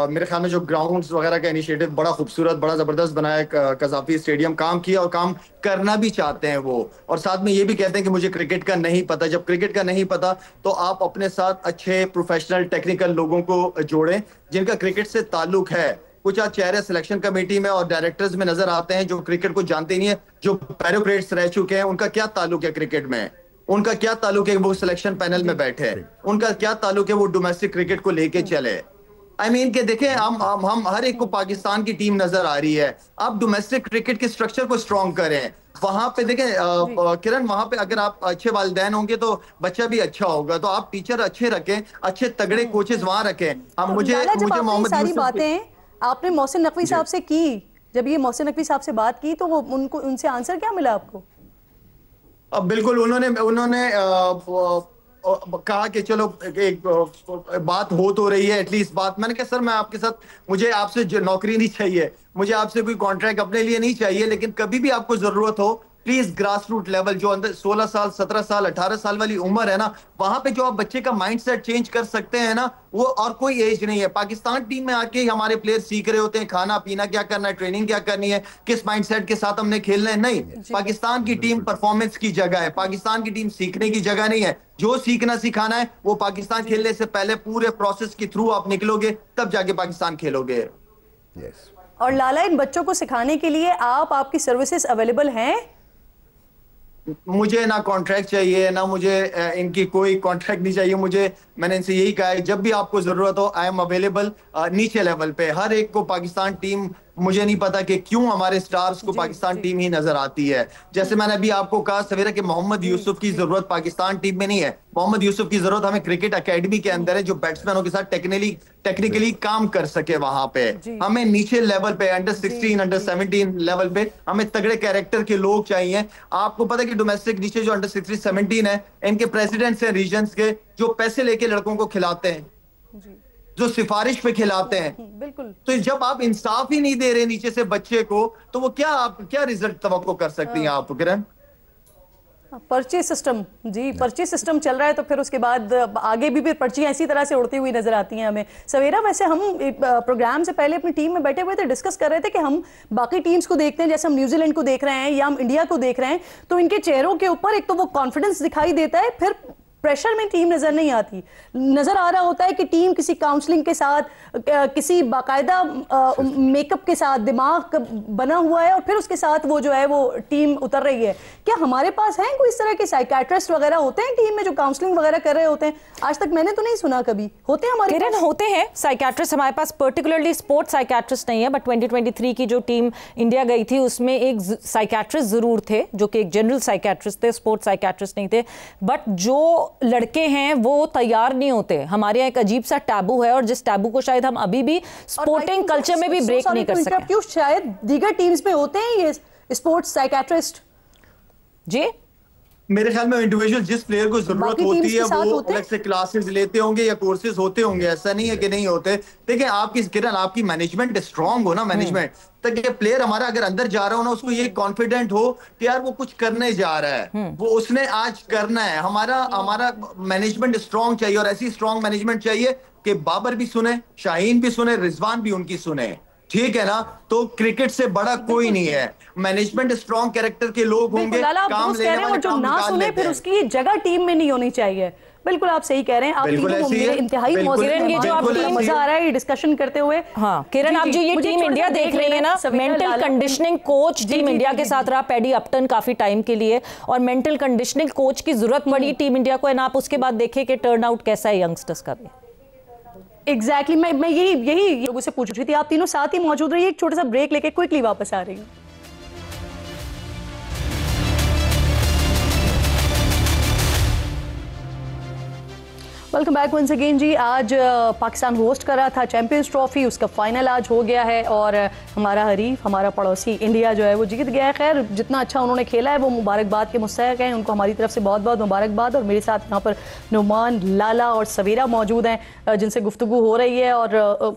S4: मेरे ख्याल में जो ग्राउंड्स वगैरह का इनिशिएटिव बड़ा खूबसूरत, बड़ा जबरदस्त बनाया। कज़ाफी स्टेडियम काम किया और काम करना भी चाहते हैं वो, और साथ में ये भी कहते हैं कि मुझे क्रिकेट का नहीं पता। जब क्रिकेट का नहीं पता तो आप अपने साथ अच्छे प्रोफेशनल टेक्निकल लोगों को जोड़ें जिनका क्रिकेट से ताल्लुक है। कुछ आज चेहरे सिलेक्शन कमेटी में और डायरेक्टर्स में नजर आते हैं जो क्रिकेट को जानते नहीं है, जो ब्यूरोक्रेट्स रह चुके हैं। उनका क्या ताल्लुक है क्रिकेट में, उनका क्या ताल्लुक है वो सिलेक्शन पैनल में बैठे हैं, उनका क्या ताल्लुक है वो डोमेस्टिक क्रिकेट को लेके चले। आई मीन के देखें, हम हर एक को पाकिस्तान की टीम नजर आ रही है। आप डोमेस्टिक क्रिकेट के स्ट्रक्चर को स्ट्रॉन्ग करें। वहां पे देखें किरण, वहां पे अगर आप अच्छे वालिदैन होंगे तो बच्चा भी अच्छा होगा। तो आप टीचर अच्छे रखें, अच्छे तगड़े कोचेस वहां रखें। अब मुझे मोहम्मद
S1: सारी बातें आपने मोहसिन नकवी साहब से की, जब ये मोहसिन नकवी साहब से बात की तो वो उनसे आंसर क्या मिला आपको?
S4: अब बिल्कुल उन्होंने कहा कि चलो एक बात हो तो रही है, एटलीस्ट बात। मैंने कहा सर मैं आपके साथ, मुझे आपसे जो नौकरी नहीं चाहिए, मुझे आपसे कोई कॉन्ट्रैक्ट अपने लिए नहीं चाहिए, लेकिन कभी भी आपको जरूरत हो प्लीज ग्रास रूट लेवल, जो अंदर 16 साल 17 साल 18 साल वाली उम्र है ना, वहां पे जो आप बच्चे का माइंडसेट चेंज कर सकते हैं ना, वो और कोई एज नहीं है। पाकिस्तान टीम में आके हमारे प्लेयर सीख रहे होते हैं खाना पीना क्या करना है, ट्रेनिंग क्या करनी है, किस माइंडसेट के साथ हमने खेलना है। नहीं, पाकिस्तान की टीम परफॉर्मेंस की जगह है, पाकिस्तान की टीम सीखने की जगह नहीं है। जो सीखना सिखाना है वो पाकिस्तान खेलने से पहले पूरे प्रोसेस के थ्रू आप निकलोगे, तब जाके पाकिस्तान खेलोगे।
S1: और लाला, इन बच्चों को सिखाने के लिए आपकी सर्विसेज अवेलेबल हैं?
S4: मुझे ना कॉन्ट्रैक्ट चाहिए, ना मुझे इनकी कोई कॉन्ट्रैक्ट नहीं चाहिए। मैंने इनसे यही कहा है, जब भी आपको जरूरत हो आई एम अवेलेबल। नीचे लेवल पे हर एक को पाकिस्तान टीम, मुझे नहीं पता कि क्यों हमारे स्टार्स को पाकिस्तान टीम ही नजर आती है। जैसे मैंने अभी आपको कहा सवेरा कि मोहम्मद यूसुफ की जरूरत पाकिस्तान टीम में नहीं है, मोहम्मद यूसुफ की जरूरत हमें क्रिकेट एकेडमी के अंदर है, जो बैट्समैनों के साथ टेक्निकली काम कर सके। वहां पे हमें नीचे लेवल पे अंडर 16 अंडर 17 लेवल पे हमें तगड़े कैरेक्टर के लोग चाहिए। आपको पता है कि डोमेस्टिक नीचे जो अंडर 16 17 है, इनके प्रेसिडेंट्स हैं रीजन्स के, जो पैसे लेके लड़कों को खिलाते हैं, जो सिफारिश पे खिलाते हैं।
S1: बिल्कुल।
S4: तो जब आप इंसाफ ही नहीं दे रहे नीचे से बच्चे को, तो वो क्या रिजल्ट तवक्को कर सकती हैं आप किरण?
S1: पर्ची सिस्टम, जी पर्ची सिस्टम चल रहा है, तो फिर उसके बाद आगे भी पर्चियां इसी तरह से उड़ती हुई नजर आती हैं हमें। सवेरा, वैसे हम प्रोग्राम से पहले अपनी टीम में बैठे हुए थे, डिस्कस कर रहे थे कि हम बाकी टीम्स को देखते हैं, जैसे हम न्यूजीलैंड को देख रहे हैं या हम इंडिया को देख रहे हैं, तो इनके चेहरों के ऊपर एक तो वो कॉन्फिडेंस दिखाई देता है, फिर प्रेशर में टीम नजर नहीं आती। नजर आ रहा होता है कि टीम किसी काउंसलिंग के साथ, किसी बाकायदा मेकअप के साथ दिमाग बना हुआ है और फिर उसके साथ वो जो है वो टीम उतर रही है। क्या हमारे पास हैं कोई इस तरह के साइकियाट्रिस्ट वगैरह होते हैं टीम में जो काउंसलिंग वगैरह कर रहे होते हैं? आज तक मैंने तो नहीं सुना कभी। होते हैं हमारे पास?
S3: होते हैं साइकियाट्रिस्ट हमारे पास, पर्टिकुलरली स्पोर्ट्स साइकियाट्रिस्ट नहीं है, बट 2023 की जो टीम इंडिया गई थी उसमें एक साइकियाट्रिस्ट जरूर थे जो कि एक जनरल साइकियाट्रिस्ट थे, स्पोर्ट्स साइकियाट्रिस्ट नहीं थे। बट जो लड़के हैं वो तैयार नहीं होते। हमारे यहाँ एक अजीब सा टैबू है और जिस टैबू को शायद हम अभी भी स्पोर्टिंग कल्चर में भी ब्रेक नहीं कर सके।
S1: क्यों शायद दीगर टीम्स में होते हैं ये स्पोर्ट्स साइकियाट्रिस्ट? जी
S4: मेरे ख्याल में इंडिविजुअल जिस प्लेयर को जरूरत होती है वो अलग से क्लासेस लेते होंगे या कोर्सेज होते होंगे, ऐसा नहीं है कि नहीं होते। देखिए आपकी किरण, आपकी मैनेजमेंट स्ट्रांग हो ना, मैनेजमेट तक प्लेयर हमारा अगर अंदर जा रहा हो ना, उसको ये कॉन्फिडेंट हो कि यार वो कुछ करने जा रहा है, वो उसने आज करना है। हमारा मैनेजमेंट स्ट्रांग चाहिए और ऐसी स्ट्रांग मैनेजमेंट चाहिए कि बाबर भी सुने, शाहीन भी सुने, रिजवान भी उनकी सुने, ठीक है ना। तो क्रिकेट से बड़ा कोई नहीं है। मैनेजमेंट स्ट्रांग कैरेक्टर के लोग होंगे, काम लेने वाले,
S1: जो ना सुने फिर उसकी जगह टीम में नहीं होनी चाहिए। बिल्कुल आप सही कह रहे हैं। आप मेरे इंतहाई
S3: किरण, ये जो आप
S1: मजा आ रहा है डिस्कशन करते हुए।
S3: हाँ किरण, आप जो ये टीम इंडिया देख रही है ना, mental conditioning coach team India के साथ रहा पैडी अपटन काफी टाइम के लिए, और मेंटल कंडीशनिंग कोच की जरूरत पड़ी टीम इंडिया को। आप उसके बाद देखें कि टर्न आउट कैसा है यंगस्टर्स का भी।
S1: एग्जैक्टली मैं यही लोगों से पूछ रही थी। आप तीनों साथ ही मौजूद रहिए, एक छोटा सा ब्रेक लेके क्विकली वापस आ रही हूँ। वेलकम बैक वंस अगेन जी। आज पाकिस्तान होस्ट कर रहा था चैंपियंस ट्रॉफी, उसका फाइनल आज हो गया है और हमारा हरीफ, हमारा पड़ोसी इंडिया जो है वो जीत गया है। खैर जितना अच्छा उन्होंने खेला है वो मुबारकबाद के मुस्तहक हैं, उनको हमारी तरफ से बहुत बहुत मुबारकबाद। और मेरे साथ यहाँ पर नुमान, लाला और सवेरा मौजूद हैं जिनसे गुफ्तगू हो रही है और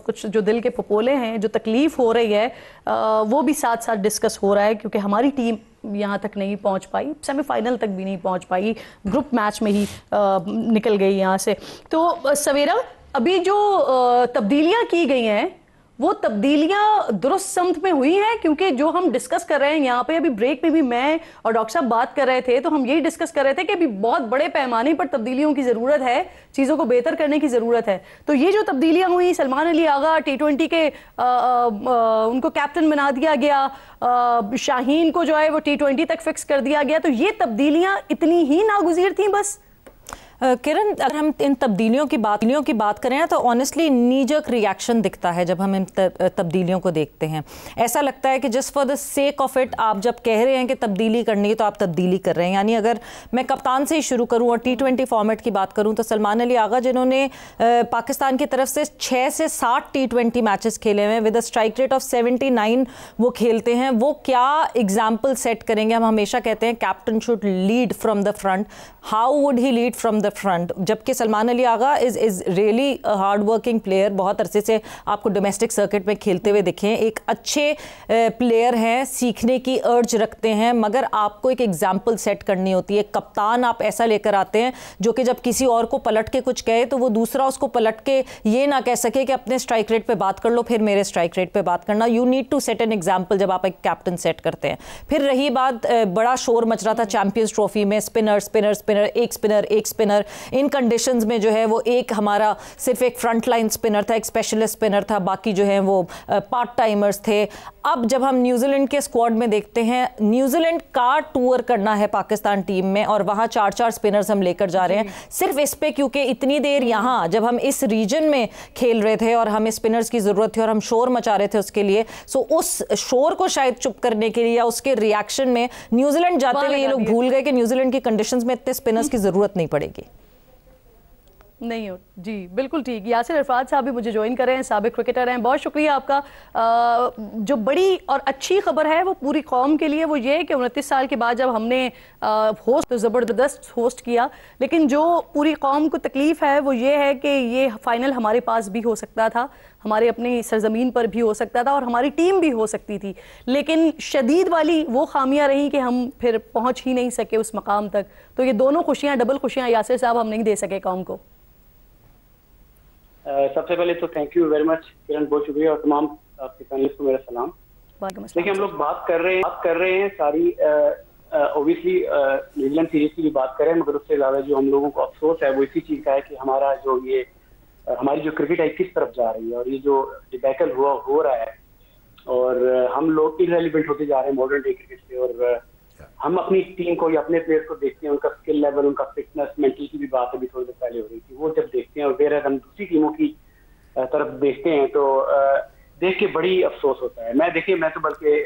S1: कुछ जो दिल के फपोले हैं, जो तकलीफ़ हो रही है वो भी साथ साथ डिस्कस हो रहा है, क्योंकि हमारी टीम यहाँ तक नहीं पहुँच पाई, सेमीफाइनल तक भी नहीं पहुँच पाई, ग्रुप मैच में ही निकल गई यहाँ से। तो सवेरा, अभी जो तब्दीलियाँ की गई हैं वो तब्दीलियाँ दुरुस्त समत में हुई हैं? क्योंकि जो हम डिस्कस कर रहे हैं यहाँ पे, अभी ब्रेक में भी मैं और डॉक्टर साहब बात कर रहे थे तो हम यही डिस्कस कर रहे थे कि अभी बहुत बड़े पैमाने पर तब्दीलियों की ज़रूरत है, चीज़ों को बेहतर करने की ज़रूरत है। तो ये जो तब्दीलियाँ हुई, सलमान अली आगा T20 के उनको कैप्टन बना दिया गया, शाहीन को जो है वो T20 तक फिक्स कर दिया गया, तो ये तब्दीलियाँ इतनी ही नागुज़ीर थी बस?
S3: किरण, अगर हम इन तब्दीलियों की बात करें ना तो ऑनेस्टली नीजक रिएक्शन दिखता है जब हम इन तब्दीलियों को देखते हैं। ऐसा लगता है कि just for the sake of it आप जब कह रहे हैं कि तब्दीली करनी है तो आप तब्दीली कर रहे हैं। यानी अगर मैं कप्तान से ही शुरू करूं और T20 फॉर्मेट की बात करूं तो सलमान अली आगा, जिन्होंने पाकिस्तान की तरफ से 6 से 7 T20 मैचेस खेले हुए हैं with a strike rate of 79 वो खेलते हैं, वो क्या एग्जाम्पल सेट करेंगे। हम हमेशा कहते हैं captain should lead from the front, how would he lead from the front, जबकि Salman Ali Agha is really hard working player. बहुत अरसे से आपको डोमेस्टिक सर्किट में खेलते हुए दिखे, एक अच्छे प्लेयर हैं, सीखने की अर्ज रखते हैं, मगर आपको एक एग्जाम्पल सेट करनी होती है। कप्तान आप ऐसा लेकर आते हैं जो कि जब किसी और को पलट के कुछ कहे तो वो दूसरा उसको पलट के ये ना कह सके कि अपने स्ट्राइक रेट पे बात कर लो फिर मेरे स्ट्राइक रेट पे बात करना। You need to set an example जब आप एक कैप्टन सेट करते हैं। फिर रही बात, बड़ा शोर मच रहा था चैंपियंस ट्रॉफी में, स्पिनर स्पिनर स्पिनर, एक स्पिनर, इन कंडीशंस में जो है वो एक हमारा सिर्फ एक फ्रंट लाइन स्पिनर था, एक स्पेशलिस्ट स्पिनर था, बाकी जो है वो पार्ट टाइमर्स थे। अब जब हम न्यूजीलैंड के स्क्वाड में देखते हैं, न्यूजीलैंड का टूर करना है पाकिस्तान टीम में और वहाँ 4-4 स्पिनर्स हम लेकर जा रहे हैं सिर्फ इस पे, क्योंकि इतनी देर यहाँ जब हम इस रीजन में खेल रहे थे और हमें स्पिनर्स की ज़रूरत थी और हम शोर मचा रहे थे उसके लिए। सो उस शोर को शायद चुप करने के लिए या उसके रिएक्शन में न्यूजीलैंड जाते हुए ये लोग भूल गए कि न्यूजीलैंड की कंडीशंस में इतने स्पिनर्स की ज़रूरत नहीं पड़ेगी।
S1: नहीं हो जी, बिल्कुल ठीक। यासिर अरफात साहब भी मुझे ज्वाइन कर रहे हैं, साबिक क्रिकेटर हैं, बहुत शुक्रिया आपका। जो बड़ी और अच्छी खबर है वो पूरी कौम के लिए वो ये है कि 29 साल के बाद जब हमने होस्ट तो ज़बरदस्त होस्ट किया, लेकिन जो पूरी कौम को तकलीफ़ है वो ये है कि ये फ़ाइनल हमारे पास भी हो सकता था, हमारे अपनी सरजमीन पर भी हो सकता था और हमारी टीम भी हो सकती थी, लेकिन शदीद वाली वो खामियां रही कि हम फिर पहुंच ही नहीं सके उस मकाम तक। तो ये दोनों खुशियां, डबल खुशियां यासिर साहब हम नहीं दे सके कौम को।
S5: सबसे पहले तो थैंक यू वेरी मच किरण, बहुत शुक्रिया, और तमाम आपके पैनलिस्ट को मेरा सलाम। देखिए हम लोग बात कर रहे हैं सारी ऑब्वियसली न्यूजीलैंड सीरीज की भी बात करें, मगर उससे ज्यादा जो हम लोगों को अफसोस है वो इसी चीज का है कि हमारा जो ये हमारी जो क्रिकेट है किस तरफ जा रही है, और ये जो डिबैकल हो रहा है और हम लोग इररिलेवेंट होते जा रहे हैं मॉडर्न डे क्रिकेट से। और हम अपनी टीम को या अपने प्लेयर्स को देखते हैं, उनका स्किल लेवल, उनका फिटनेस, मेंटल की भी बात अभी थोड़ी देर पहले हो रही थी, वो जब देखते हैं और फिर हम दूसरी टीमों की तरफ देखते हैं तो देख के बड़ी अफसोस होता है। मैं तो बल्कि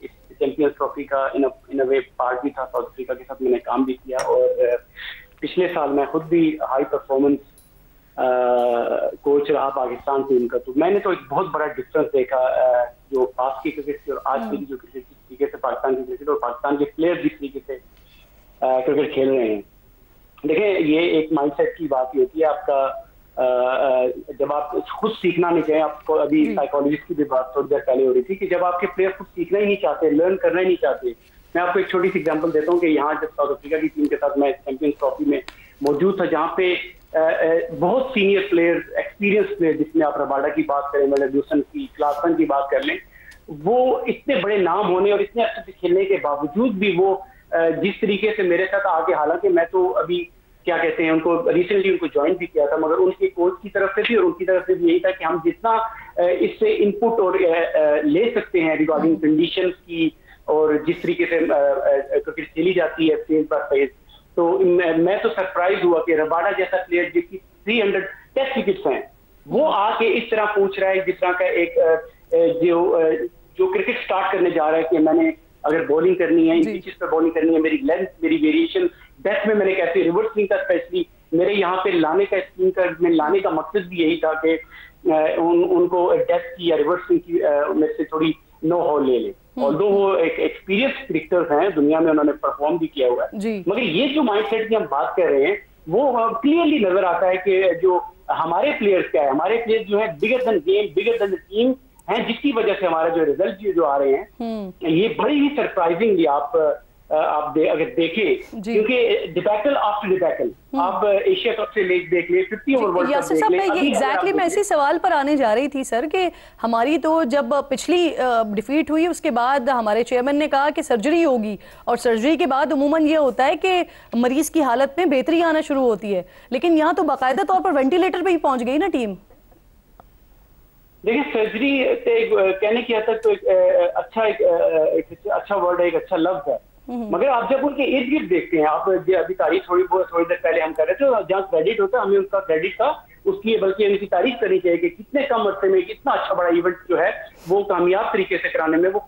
S5: इस चैंपियंस ट्रॉफी का इन अ वे पार्ट भी था, साउथ अफ्रीका के साथ मैंने काम भी किया, और पिछले साल मैं खुद भी हाई परफॉर्मेंस कोच रहा पाकिस्तान टीम का, तो मैंने तो एक बहुत बड़ा डिफरेंस देखा जो पास की क्रिकेट की और आज की जो क्रिकेट की तरीके से पाकिस्तान की क्रिकेट और पाकिस्तान के प्लेयर जिस तरीके से क्रिकेट खेल रहे हैं। देखिए, ये एक माइंडसेट की बात होती है आपका, जब आप खुद सीखना नहीं चाहें, आपको अभी साइकोलॉजिस्ट की भी बात थोड़ी देर पहले हो रही थी कि जब आपके प्लेयर खुद सीखना ही नहीं चाहते, लर्न करना ही नहीं चाहते। मैं आपको एक छोटी सी एग्जांपल देता हूँ कि यहाँ जब साउथ अफ्रीका की टीम के साथ मैं चैंपियंस ट्रॉफी में मौजूद था, जहाँ पे बहुत सीनियर प्लेयर, एक्सपीरियंस प्लेयर, जिसमें आप रबाडा की बात करें, मेल्यूसन की, क्लासन की बात कर लें, वो इतने बड़े नाम होने और इतने अच्छे से खेलने के बावजूद भी वो जिस तरीके से मेरे साथ आगे, हालांकि मैं तो अभी क्या कहते हैं उनको रिसेंटली उनको ज्वाइन भी किया था, मगर उनके कोच की तरफ से भी और उनकी तरफ से भी यही था कि हम जितना इससे इनपुट और ले सकते हैं रिगार्डिंग कंडीशंस की और जिस तरीके से क्रिकेट खेली जाती है फेज बाय फेज, तो मैं तो सरप्राइज हुआ कि रबाडा जैसा प्लेयर जिसकी 300 टेस्ट विकेट्स हैं, वो आके इस तरह पूछ रहा है जिस तरह का एक जो क्रिकेट स्टार्ट करने जा रहा है कि मैंने अगर बॉलिंग करनी है, इन पिचेस पर बॉलिंग करनी है, मेरी लेंथ, मेरी वेरिएशन, डेथ में मैंने कैसे रिवर्स स्विंग का स्पेशली मेरे यहाँ पे लाने का स्विंग कर में लाने का मकसद भी यही था कि उनको डेथ की या रिवर्स स्विंग की मेरे से थोड़ी नो हॉल ले ले। ऑल्दो वो एक एक्सपीरियंस क्रिकेटर्स हैं, दुनिया में उन्होंने परफॉर्म भी किया हुआ है, मगर ये जो माइंडसेट की हम बात कर रहे हैं वो क्लियरली नजर आता है कि जो हमारे प्लेयर्स क्या है, हमारे प्लेयर्स जो है bigger than game, bigger than the team हैं, जिसकी वजह से हमारा जो रिजल्ट जो आ रहे हैं ये बड़ी ही सरप्राइजिंगली आप अगर देखें, क्योंकि डिबैकल आफ्टर डिबैकल, आप एशिया कप से देख ले, 50 ओवर वर्ल्ड कप देख ले।
S1: ये एग्जैक्टली मैं इसी सवाल पर आने जा रही थी सर कि हमारी तो जब पिछली डिफीट हुई उसके बाद हमारे चेयरमैन ने कहा कि सर्जरी होगी, और सर्जरी के बाद उमूमन ये होता है कि मरीज की हालत में बेहतरी आना शुरू होती है, लेकिन यहाँ तो बाकायदा तौर पर वेंटिलेटर पे ही पहुंच गई ना टीम।
S5: देखिए, सर्जरी कहने की हद तक तो एक अच्छा वर्ड है, एक अच्छा लफ्ज है, मगर आप जब उनके इर्द गिर्द देखते हैं, आप अभी तारीफ थोड़ी देर पहले हम कर रहे थे, जहाँ क्रेडिट होता है हमें उनका क्रेडिट था उसकी, बल्कि उनकी तारीफ करनी चाहिए कि कितने कम अर्से में कितना अच्छा बड़ा इवेंट जो है वो कामयाब तरीके से कराने में वो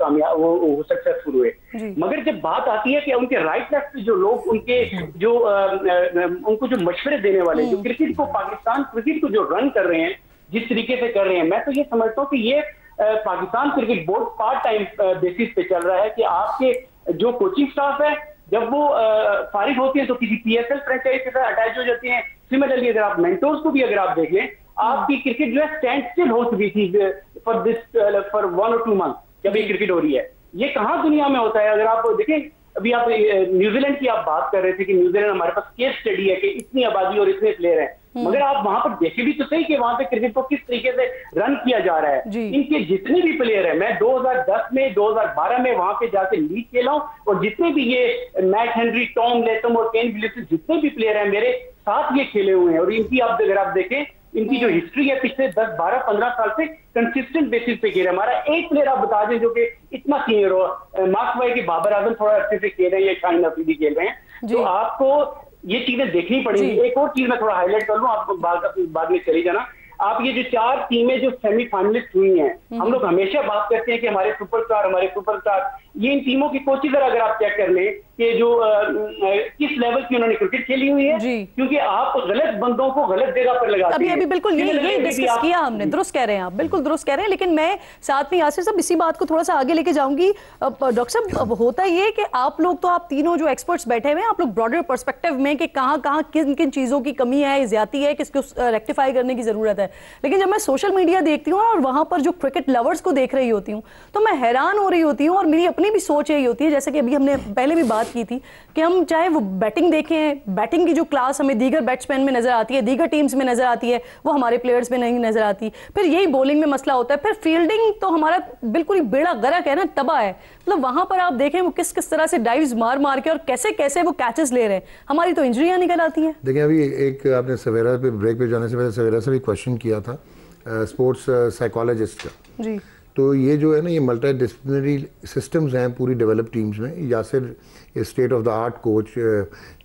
S5: सक्सेसफुल हुए। मगर जब बात आती है कि उनके राइट लेफ्ट जो लोग उनके जो उनको जो मशवरे देने वाले, जो क्रिकेट को, पाकिस्तान क्रिकेट को जो रन कर रहे हैं, जिस तरीके से कर रहे हैं, मैं तो ये समझता हूँ कि ये Pakistan cricket board part time basis पे चल रहा है कि आपके जो कोचिंग स्टाफ है जब वो फारिग होती है तो किसी पीएसएल फ्रेंचाइज के साथ अटैच हो जाती हैं। सिमिलरली अगर आप मेंटोर्स को भी अगर आप देख लें, आपकी क्रिकेट जो है स्टैंड स्टिल हो चुकी थी फॉर 1 और 2 मंथ जब ये क्रिकेट हो रही है। ये कहाँ दुनिया में होता है? अगर आप देखें, अभी आप न्यूजीलैंड की आप बात कर रहे थे कि न्यूजीलैंड हमारे पास केस स्टडी है कि इतनी आबादी और इतने प्लेयर हैं, मगर आप वहां पर देखे भी तो सही कि वहां पे क्रिकेट को किस तरीके से रन किया जा रहा है। इनके जितने भी प्लेयर हैं, मैं 2010 में 2012 में वहां पे जाके लीग खेला हूं, और जितने भी ये मैट हेनरी, टॉम लेथम और केन विलियम्स जितने भी प्लेयर हैं मेरे साथ ये खेले हुए हैं, और इनकी आप अगर आप देखें इनकी जो हिस्ट्री है पिछले 10, 12, 15 साल से कंसिस्टेंट बेसिस पे खेल रहे हैं। हमारा एक प्लेयर आप बता दें जो कि इतना सीनियर हो, मार्क्स भाई की बाबर आजम थोड़ा अच्छे से खेल रहे हैं या शाहीन अफरीदी खेल रहे हैं, तो आपको ये चीजें देखनी पड़ेगी। एक और चीज मैं थोड़ा हाईलाइट कर लूं, आप बाद में चली जाना। आप ये जो 4 टीमें जो सेमीफाइनलिस्ट हुई हैं, हम लोग हमेशा बात करते हैं कि हमारे सुपरस्टार, ये इन टीमों की कोचिंग अगर आप चेक कर लें कि जो किस लेवल की उन्होंने क्रिकेट खेली हुई है, क्योंकि आप गलत बंदों को गलत जगह पर लगाते हैं।
S1: अभी बिल्कुल ये डिस्कस किया हमने, दुरुस्त कह रहे हैं आप, बिल्कुल दुरुस्त कह रहे हैं, लेकिन मैं साथ में यासिर साहब इसी बात को थोड़ा सा आगे लेके जाऊंगी। डॉक्टर साहब, होता ये कि आप लोग तो आप तीनों जो एक्सपर्ट्स बैठे हुए हैं, आप लोग ब्रॉडर पर्सपेक्टिव में कि कहाँ किन किन चीजों की कमी है, ज्यादती है, किसको रेक्टिफाई करने की जरूरत है, लेकिन जब मैं सोशल मीडिया देखती हूँ और वहां पर जो क्रिकेट लवर्स को देख रही होती हूँ तो मैं हैरान हो रही होती हूँ, और मेरी अपनी भी सोच यही होती है, जैसे कि अभी हमने पहले भी बात बात की थी कि हम चाहे वो बैटिंग देखें, बैटिंग की जो क्लास हमें दीगर बैट्समैन में नजर आती है, दीगर टीम्स में नजर आती है, वो हमारे प्लेयर्स में नहीं नजर आती। फिर यही बॉलिंग में मसला होता है, फिर फील्डिंग तो हमारा बिल्कुल ही बेड़ा गर्क है ना, तबाह है। मतलब वहां पर आप देखें वो किस किस तरह से डाइव्स मार मार के और कैसे कैसे वो कैचेस ले रहे हैं, हमारी तो इंजरियां निकल आती हैं।
S2: देखिए अभी एक आपने सवेरा पे ब्रेक पे जाने से पहले सवेरा से भी क्वेश्चन किया था स्पोर्ट्स साइकोलॉजिस्ट का
S1: जी।
S2: तो ये जो है ना, ये मल्टी डिसिप्लिनरी सिस्टम्स हैं पूरी डेवलप टीम्स में। Yasir state of the art coach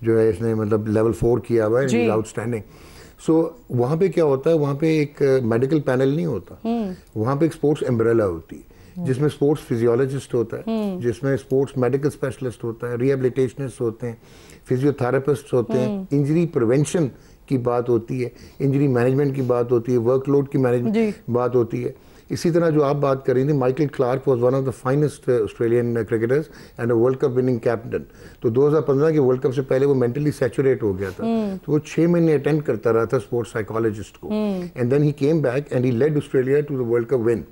S2: जो है, इसने मतलब लेवल 4 किया हुआ है, आउटस्टैंडिंग। सो वहाँ पे क्या होता है, वहाँ पे एक मेडिकल पैनल नहीं होता, वहाँ पे एक स्पोर्ट्स एम्ब्रेला होती है जिसमें स्पोर्ट्स फिजियोलॉजिस्ट होता है, जिसमें स्पोर्ट्स मेडिकल स्पेशलिस्ट होता है, रिहेबिलिटेशनिस्ट होते हैं, फिजियोथेरेपिस्ट होते हैं, इंजरी प्रिवेंशन की बात होती है, इंजरी मैनेजमेंट की बात होती है, वर्कलोड की मैनेजमेंट बात होती है। इसी तरह जो आप बात कर रही थी, Michael Clarke was one of the finest Australian cricketers and a world cup winning captain. तो 2015 के वर्ल्ड कप से पहले वो मेंटली सैचुरेट हो गया था, तो वो 6 महीने अटेंड करता रहा था स्पोर्ट्स साइकोलॉजिस्ट को, and then he came back and he led Australia to the world cup win.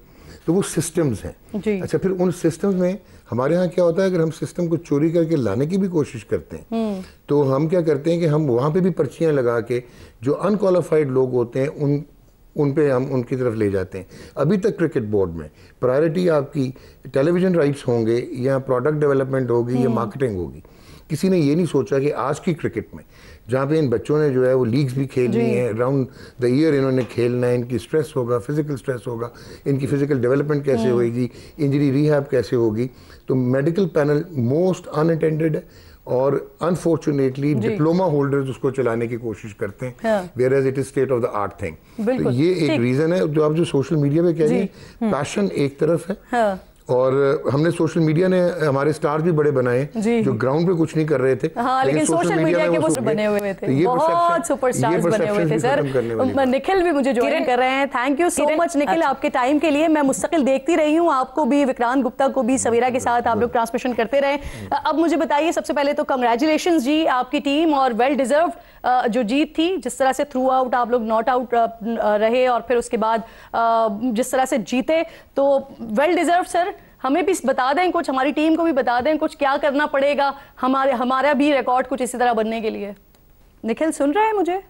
S2: तो वो सिस्टम्स हैं। अच्छा, फिर उन सिस्टम्स में हमारे यहाँ क्या होता है, अगर हम सिस्टम को चोरी करके लाने की भी कोशिश करते हैं तो हम क्या करते हैं कि हम वहाँ पे भी पर्चियाँ लगा के जो अनक्वालिफाइड लोग होते हैं उन पे हम उनकी तरफ ले जाते हैं। अभी तक क्रिकेट बोर्ड में प्रायोरिटी आपकी टेलीविजन राइट्स होंगे या प्रोडक्ट डेवलपमेंट होगी या मार्केटिंग होगी। किसी ने ये नहीं सोचा कि आज की क्रिकेट में जहाँ पे इन बच्चों ने जो है वो लीग्स भी खेलनी है, राउंड द ईयर इन्होंने खेलना है, इनकी स्ट्रेस होगा, फिजिकल स्ट्रेस होगा, इनकी फिजिकल डेवलपमेंट कैसे होगी, इंजरी रिहैब कैसे होगी। तो मेडिकल पैनल मोस्ट अनअटेंडेड है और अनफॉर्चुनेटली डिप्लोमा होल्डर्स उसको चलाने की कोशिश करते हैं, whereas it is state of the art thing. तो ये एक रीजन है। जो आप जो सोशल मीडिया पे कह रही हैं, पैशन एक तरफ है और हमने सोशल मीडिया ने हमारे स्टार्स भी बड़े बनाए जो ग्राउंड पे कुछ नहीं कर रहे थे,
S1: लेकिन सोशल मीडिया के वो बने हुए थे, बहुत सुपरस्टार्स बने हुए थे। सर निखिल भी मुझे ज्वाइन कर रहे हैं, thank you so much Nikhil आपके टाइम के लिए। मैं मुस्तकिल देखती रही हूँ आपको भी, विक्रांत गुप्ता को भी, सवेरा के साथ आप लोग ट्रांसमिशन करते रहे। अब मुझे बताइए, सबसे पहले तो कंग्रेचुलेशंस जी आपकी टीम, और वेल डिजर्व जो जीत थी, जिस तरह से थ्रू आउट आप लोग नॉट आउट रहे और फिर उसके बाद जिस तरह से जीते, तो वेल डिजर्व। सर हमें भी बता दें कुछ, हमारी टीम को भी बता दें कुछ, क्या करना पड़ेगा हमारा भी रिकॉर्ड कुछ इसी तरह बनने के लिए। निखिल सुन रहे हैं मुझे?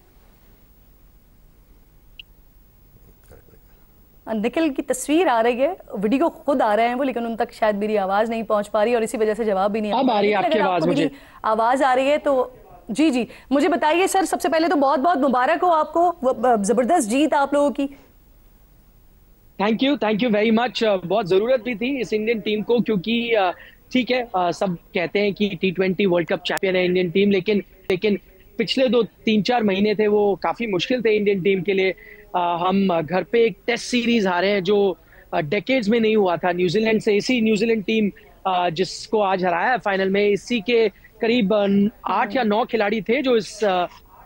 S1: निखिल की तस्वीर आ रही है, वीडियो खुद आ रहे हैं वो, लेकिन उन तक शायद मेरी आवाज नहीं पहुंच पा रही और इसी वजह से जवाब भी नहीं आ रही है। आपकी आवाज मुझे आवाज आ रही है तो जी मुझे बताइए सर, सबसे पहले तो बहुत बहुत मुबारक हो आपको, जबरदस्त जीत आप लोगों की।
S6: Thank you very much. बहुत ज़रूरत भी थी इस इंडियन टीम को, क्योंकि ठीक है सब कहते हैं कि T20 वर्ल्ड कप चैंपियन है इंडियन टीम, लेकिन पिछले 2-3-4 महीने थे वो काफ़ी मुश्किल थे इंडियन टीम के लिए। हम घर पे एक टेस्ट सीरीज हारे हैं जो डेकेड्स में नहीं हुआ था न्यूजीलैंड से। इसी न्यूजीलैंड टीम जिसको आज हराया है फाइनल में, इसी के करीब 8 या 9 खिलाड़ी थे जो इस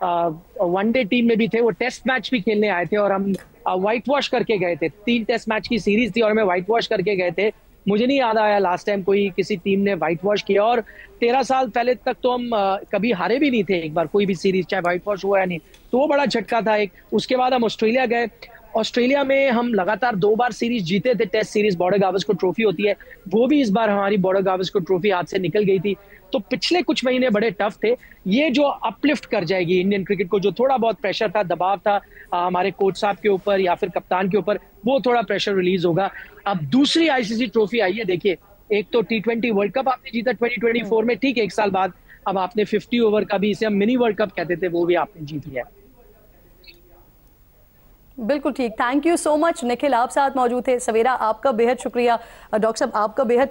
S6: वनडे टीम में भी थे। वो टेस्ट मैच भी खेलने आए थे और हम व्हाइट वॉश करके गए थे। 3 टेस्ट मैच की सीरीज थी और हमें व्हाइट वॉश करके गए थे। मुझे नहीं याद आया लास्ट टाइम कोई किसी टीम ने व्हाइट वॉश किया, और 13 साल पहले तक तो हम कभी हारे भी नहीं थे एक बार कोई भी सीरीज, चाहे व्हाइट वॉश हुआ या नहीं। तो वो बड़ा झटका था एक। उसके बाद हम ऑस्ट्रेलिया गए। ऑस्ट्रेलिया में हम लगातार 2 बार सीरीज जीते थे, test series, Border Gavaskar trophy होती है, वो भी इस बार हमारी बॉर्डर गावस्कर ट्रॉफी हाथ से निकल गई थी। तो पिछले कुछ महीने बड़े टफ थे। ये जो अपलिफ्ट कर जाएगी इंडियन क्रिकेट को, जो थोड़ा बहुत प्रेशर था, दबाव था हमारे कोच साहब के ऊपर या फिर कप्तान के ऊपर, वो थोड़ा प्रेशर रिलीज होगा। अब दूसरी आईसीसी ट्रॉफी आई है। देखिए, एक तो T20 वर्ल्ड कप आपने जीता 2024 में, ठीक है, 1 साल बाद। अब आपने 50 ओवर का भी, इसे हम मिनी वर्ल्ड कप कहते थे, वो भी आपने जीत लिया।
S1: बिल्कुल ठीक, thank you so much Nikhil, आप साथ मौजूद थे। सवेरा आपका बेहद शुक्रिया, डॉक्टर साहब आपका बेहद,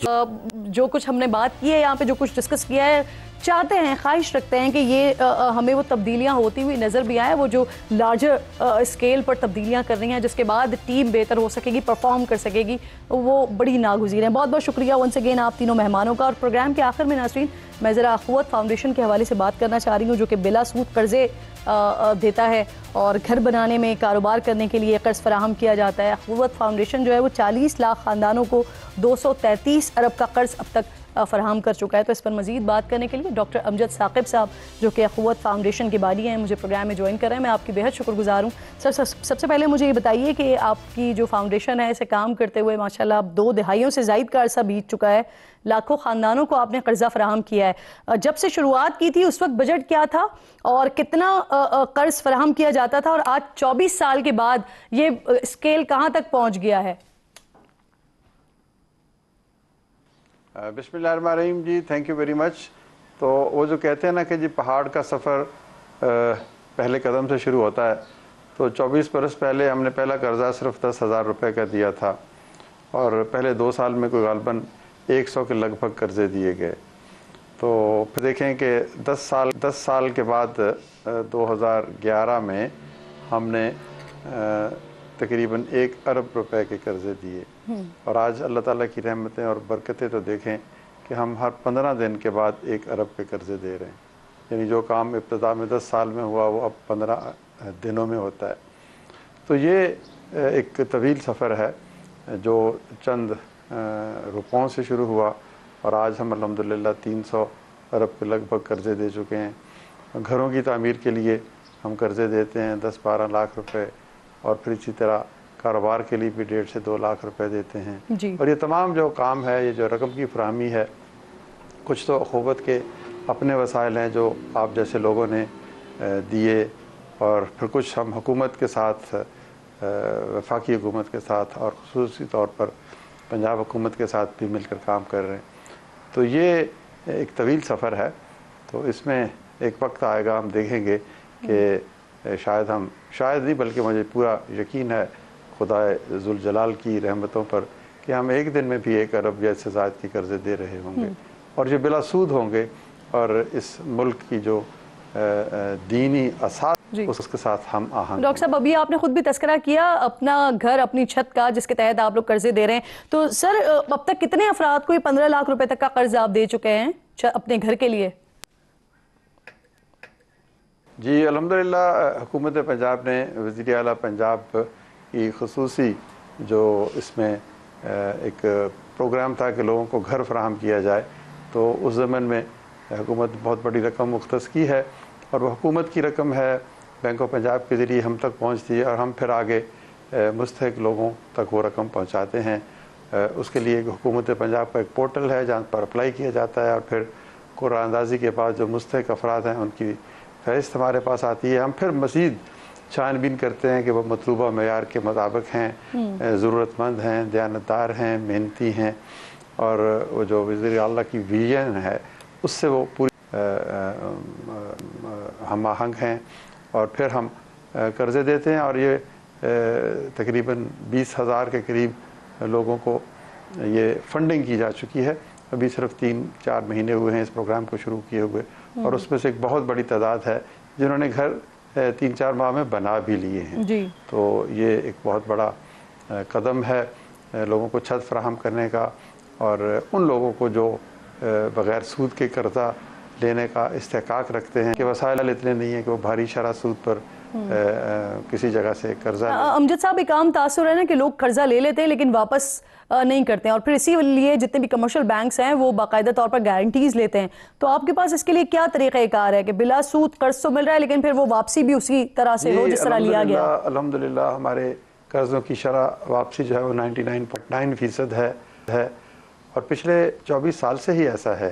S1: जो कुछ हमने बात की है यहाँ पे, जो कुछ डिस्कस किया है, चाहते हैं, ख्वाहिश रखते हैं कि ये हमें वो तब्दीलियाँ होती हुई नज़र भी आए, वो जो लार्जर स्केल पर तब्दीलियाँ कर रही हैं जिसके बाद टीम बेहतर हो सकेगी, परफॉर्म कर सकेगी, वो बड़ी नागुज़ीर हैं। बहुत बहुत शुक्रिया वंस अगेन आप तीनों मेहमानों का। और प्रोग्राम के आखिर में नाज़रीन, मैं ज़रा अख़ुवत फाउंडेशन के हवाले से बात करना चाह रही हूँ, जो कि बिला सूद कर्ज़े देता है और घर बनाने में, कारोबार करने के लिए कर्ज फराहम किया जाता है। अख़ुवत फाउंडेशन जो है वो 40 लाख ख़ानदानों को 233 अरब का कर्ज अब तक फराहम कर चुका है। तो इस पर मज़ीद बात करने के लिए डॉक्टर अमजद साकिब साहब जो कि अखुवत फाउंडेशन के बानी हैं, मुझे प्रोग्राम में ज्वाइन कर रहे हैं। मैं आपकी बेहद शुक्रगुजार हूँ। सबसे पहले मुझे ये बताइए कि आपकी जो फाउंडेशन है इसे काम करते हुए माशाल्लाह अब 2 दहाइयों से ज़ायद का अरसा बीत चुका है, लाखों ख़ानदानों को आपने कर्जा फराहम किया है। जब से शुरुआत की थी उस वक्त बजट क्या था और कितना कर्ज फराहम किया जाता था, और आज 24 साल के बाद ये स्केल कहाँ तक पहुँच गया है?
S7: बिस्मिल्लाहिर्रहमानिर्रहीम जी, थैंक यू वेरी मच। तो वो जो कहते हैं ना कि जी पहाड़ का सफ़र पहले कदम से शुरू होता है, तो 24 बरस पहले हमने पहला कर्जा सिर्फ 10,000 रुपये का दिया था और पहले 2 साल में कोई गालबन 100 के लगभग कर्जे दिए गए। तो फिर देखें कि 10 साल के बाद 2011 में हमने तकरीबन 1 अरब रुपए के कर्जे दिए और आज अल्लाह ताला की रहमतें और बरकतें तो देखें कि हम हर 15 दिन के बाद 1 अरब के कर्जे दे रहे हैं। यानी जो काम इब्तिदा में 10 साल में हुआ वो अब 15 दिनों में होता है। तो ये एक तवील सफ़र है जो चंद रुपयों से शुरू हुआ और आज हम अल्हम्दुलिल्लाह 300 अरब के लगभग कर्जे दे चुके हैं। घरों की तामीर के लिए हम कर्जे देते हैं 10-12 लाख रुपए और फिर इसी तरह कारोबार के लिए भी 1.5 से 2 लाख रुपए देते हैं। और ये तमाम जो काम है, ये जो रकम की फराहमी है, कुछ तो अखुवत के अपने वसाइल हैं जो आप जैसे लोगों ने दिए और फिर कुछ हम हुकूमत के साथ, वफाकी हुकूमत के साथ और ख़ुसूसी तौर पर पंजाब हुकूमत के साथ भी मिलकर काम कर रहे हैं। तो ये एक तवील सफ़र है। तो इसमें एक वक्त आएगा, हम देखेंगे कि शायद नहीं बल्कि मुझे पूरा यकीन है खुदाए जुल जलाल की रहमतों पर कि हम एक दिन में भी 1 अरब या इससे ज़्यादा के कर्जे दे रहे होंगे और जो बिला सूद होंगे और इस मुल्क की जो दीनी असास उसके साथ हम आहंग।
S1: डॉक्टर साहब, अभी आपने खुद भी तस्करा किया अपना घर, अपनी छत का, जिसके तहत आप लोग कर्जे दे रहे हैं। तो सर अब तक कितने अफराद को 15 लाख रुपए तक का कर्ज आप दे चुके हैं अपने घर के लिए?
S7: जी अल्हम्दुलिल्लाह, हुकूमत पंजाब ने वज़ीर आला पंजाब की खुसूसी जो इसमें एक प्रोग्राम था कि लोगों को घर फराहम किया जाए, तो उस ज़मन में हुकूमत बहुत बड़ी रकम मुख्तस की है और वह हुकूमत की रकम है, बैंक ऑफ पंजाब के ज़रिए हम तक पहुंचती है और हम फिर आगे मुस्तहिक लोगों तक वो रकम पहुंचाते हैं। उसके लिए हुकूमत पंजाब का एक पोर्टल है जहाँ पर अप्लाई किया जाता है और फिर कुरानंदाज़ी के बाद जो मुस्तहिक अफराद हैं उनकी फ़हरिस्त हमारे पास आती है। हम फिर मज़ीद छानबीन करते हैं कि वह मतलूबा मेयार के मुताबिक हैं, ज़रूरतमंद हैं, दयानतदार हैं, मेहनती हैं और वो जो वज़ीर आला की विजन है उससे वो पूरी हम आहंग हैं और फिर हम कर्ज़े देते हैं। और ये तकरीबन 20,000 के करीब लोगों को ये फंडिंग की जा चुकी है। अभी सिर्फ 3-4 महीने हुए हैं इस प्रोग्राम को शुरू किए हुए और उसमें से एक बहुत बड़ी तादाद है जिन्होंने घर 3-4 माह में बना भी लिए हैं जी। तो ये एक बहुत बड़ा कदम है लोगों को छत फराहम करने का और उन लोगों को जो बग़ैर सूद के कर्जा लेने का इस्तेकाक रखते हैं कि वसाइल इतने नहीं है कि वो भारी शरह सूद पर किसी जगह से कर्जा।
S1: अमजद साहब, एक आम तासुर है ना कि लोग कर्जा ले लेते हैं लेकिन वापस नहीं करते हैं और फिर इसीलिए जितने भी कमर्शियल बैंक्स हैं वो बाकायदा तौर पर गारंटीज लेते हैं। तो आपके पास इसके लिए क्या तरीक़ाकार है कि बिला सूद कर्ज तो मिल रहा है लेकिन फिर वो वापसी भी उसी तरह से हो जिस तरह लिया गया?
S7: अल्हम्दुलिल्लाह हमारे कर्जों की शरह वापसी जो है वो 99.9% है और पिछले 24 साल से ही ऐसा है।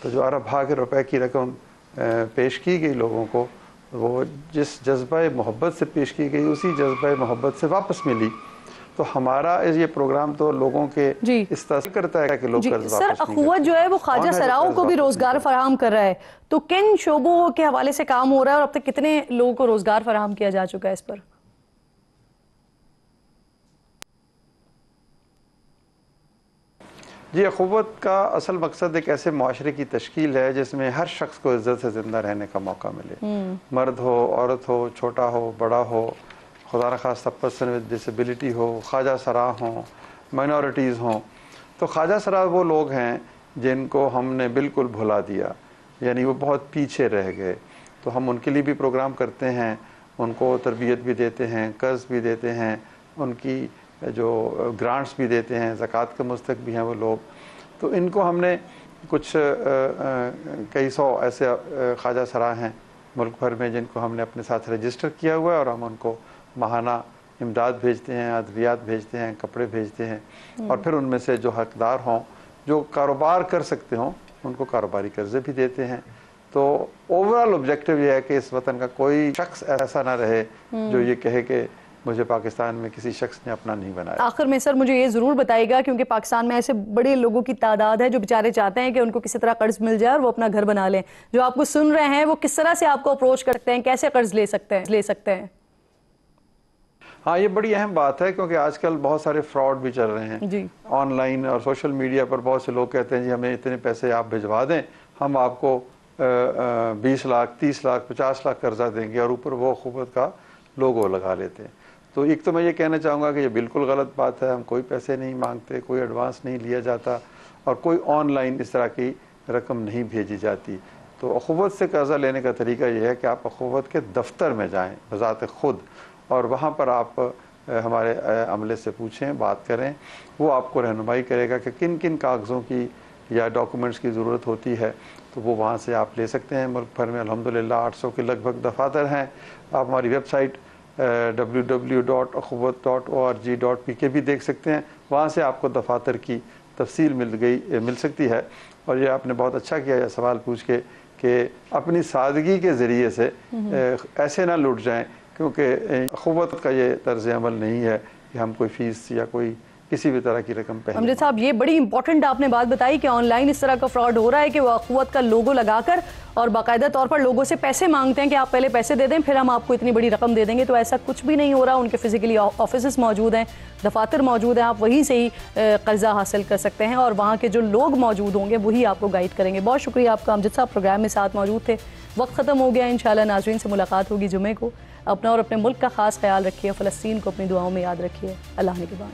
S7: तो जो अरब के रुपए की रकम पेश की गई लोगों को, वो जिस जज्बा मोहब्बत से पेश की गई उसी जज्बा मोहब्बत से वापस मिली। तो हमारा ये प्रोग्राम तो लोगों के इस तरह करता है कि लोग कर्ज
S1: सर, अखुवत जो है वो ख्वाजा सराओं को भी रोजगार फराहम कर रहा है, तो किन शोबों के हवाले से काम हो रहा है और अब तक कितने लोगों को रोजगार फराहम किया जा चुका है इस पर?
S7: जी, अखुवत का असल मकसद एक ऐसे माशरे की तश्कील है जिसमें हर शख्स को इज्जत से ज़िंदा रहने का मौका मिले। मर्द हो, औरत हो, छोटा हो, बड़ा हो, खुदा न खास्ता पर्सन विद डिसेबिलिटी हो, ख्वाजा सरा हों, माइनॉरिटीज़ हों। तो ख्वाजा सरा वो लोग हैं जिनको हमने बिल्कुल भुला दिया, यानी वो बहुत पीछे रह गए। तो हम उनके लिए भी प्रोग्राम करते हैं, उनको तरबियत भी देते हैं, कर्ज भी देते हैं, उनकी जो ग्रांट्स भी देते हैं, ज़कात के मुस्तक भी हैं वो लोग। तो इनको हमने कुछ कई सौ ऐसे ख्वाजा सराय हैं मुल्क भर में जिनको हमने अपने साथ रजिस्टर किया हुआ है और हम उनको माहाना इमदाद भेजते हैं, अद्वियात भेजते हैं, कपड़े भेजते हैं और फिर उनमें से जो हकदार हों, जो कारोबार कर सकते हों, उनको कारोबारी कर्जे भी देते हैं। तो ओवरऑल ऑब्जेक्टिव ये है कि इस वतन का कोई शख्स ऐसा ना रहे जो ये कहे कि मुझे पाकिस्तान में किसी शख्स ने अपना नहीं बनाया।
S1: आखिर में सर मुझे ये ज़रूर बताइएगा, क्योंकि पाकिस्तान में ऐसे बड़े लोगों की तादाद है जो बेचारे चाहते हैं कि उनको किसी तरह कर्ज मिल जाए और वो अपना घर बना लें। जो आपको सुन रहे हैं वो किस तरह से आपको अप्रोच करते हैं, कैसे कर्ज ले सकते हैं?
S7: हाँ, ये बड़ी अहम बात है क्योंकि आजकल बहुत सारे फ्रॉड भी चल रहे हैं जी। ऑनलाइन और सोशल मीडिया पर बहुत से लोग कहते हैं जी हमें इतने पैसे आप भिजवा दें, हम आपको 20 लाख 30 लाख 50 लाख कर्जा देंगे और ऊपर वो अखुवत का लोगो लगा लेते हैं। तो एक तो मैं ये कहना चाहूँगा कि ये बिल्कुल गलत बात है। हम कोई पैसे नहीं मांगते, कोई एडवांस नहीं लिया जाता और कोई ऑनलाइन इस तरह की रकम नहीं भेजी जाती। तो अखुवत से कर्जा लेने का तरीका ये है कि आप अखुवत के दफ्तर में जाएँ बज़ात खुद और वहाँ पर आप हमारे अमले से पूछें, बात करें, वो आपको रहनुमाई करेगा कि किन किन कागज़ों की या डॉक्यूमेंट्स की ज़रूरत होती है, तो वो वहाँ से आप ले सकते हैं। मुल्क भर में अल्हम्दुलिल्लाह 800 के लगभग दफातर हैं। आप हमारी वेबसाइट www.akhwat.org.pk भी देख सकते हैं, वहाँ से आपको दफातर की तफसील मिल सकती है। और ये आपने बहुत अच्छा किया यह सवाल पूछ के कि अपनी सादगी के ज़रिए से ऐसे ना लुट जाएं, क्योंकि अखुवत का ये तर्ज अमल नहीं है कि हम कोई फ़ीस या कोई किसी भी तरह की रकम पहले।
S1: अमजद साहब, ये बड़ी इंपॉर्टेंट आपने बात बताई कि ऑनलाइन इस तरह का फ्रॉड हो रहा है कि वो अखुवत का लोगो लगाकर और बाकायदा तौर पर लोगों से पैसे मांगते हैं कि आप पहले पैसे दे दें फिर हम आपको इतनी बड़ी रकम दे देंगे। तो ऐसा कुछ भी नहीं हो रहा। उनके फिजिकली ऑफिस मौजूद हैं, दफातर मौजूद हैं, आप वहीं से ही कर्जा हासिल कर सकते हैं और वहाँ के जो लोग मौजूद होंगे वही आपको गाइड करेंगे। बहुत शुक्रिया आपका अमजद साहब, प्रोग्राम में साथ मौजूद थे। वक्त ख़त्म हो गया। इंशाल्लाह नाज़रीन से मुलाकात होगी जुमे को। अपना और अपने मुल्क का खास ख्याल रखिए। फ़लस्तीन को अपनी दुआओं में याद रखिए। अल्लाह ने के बाद।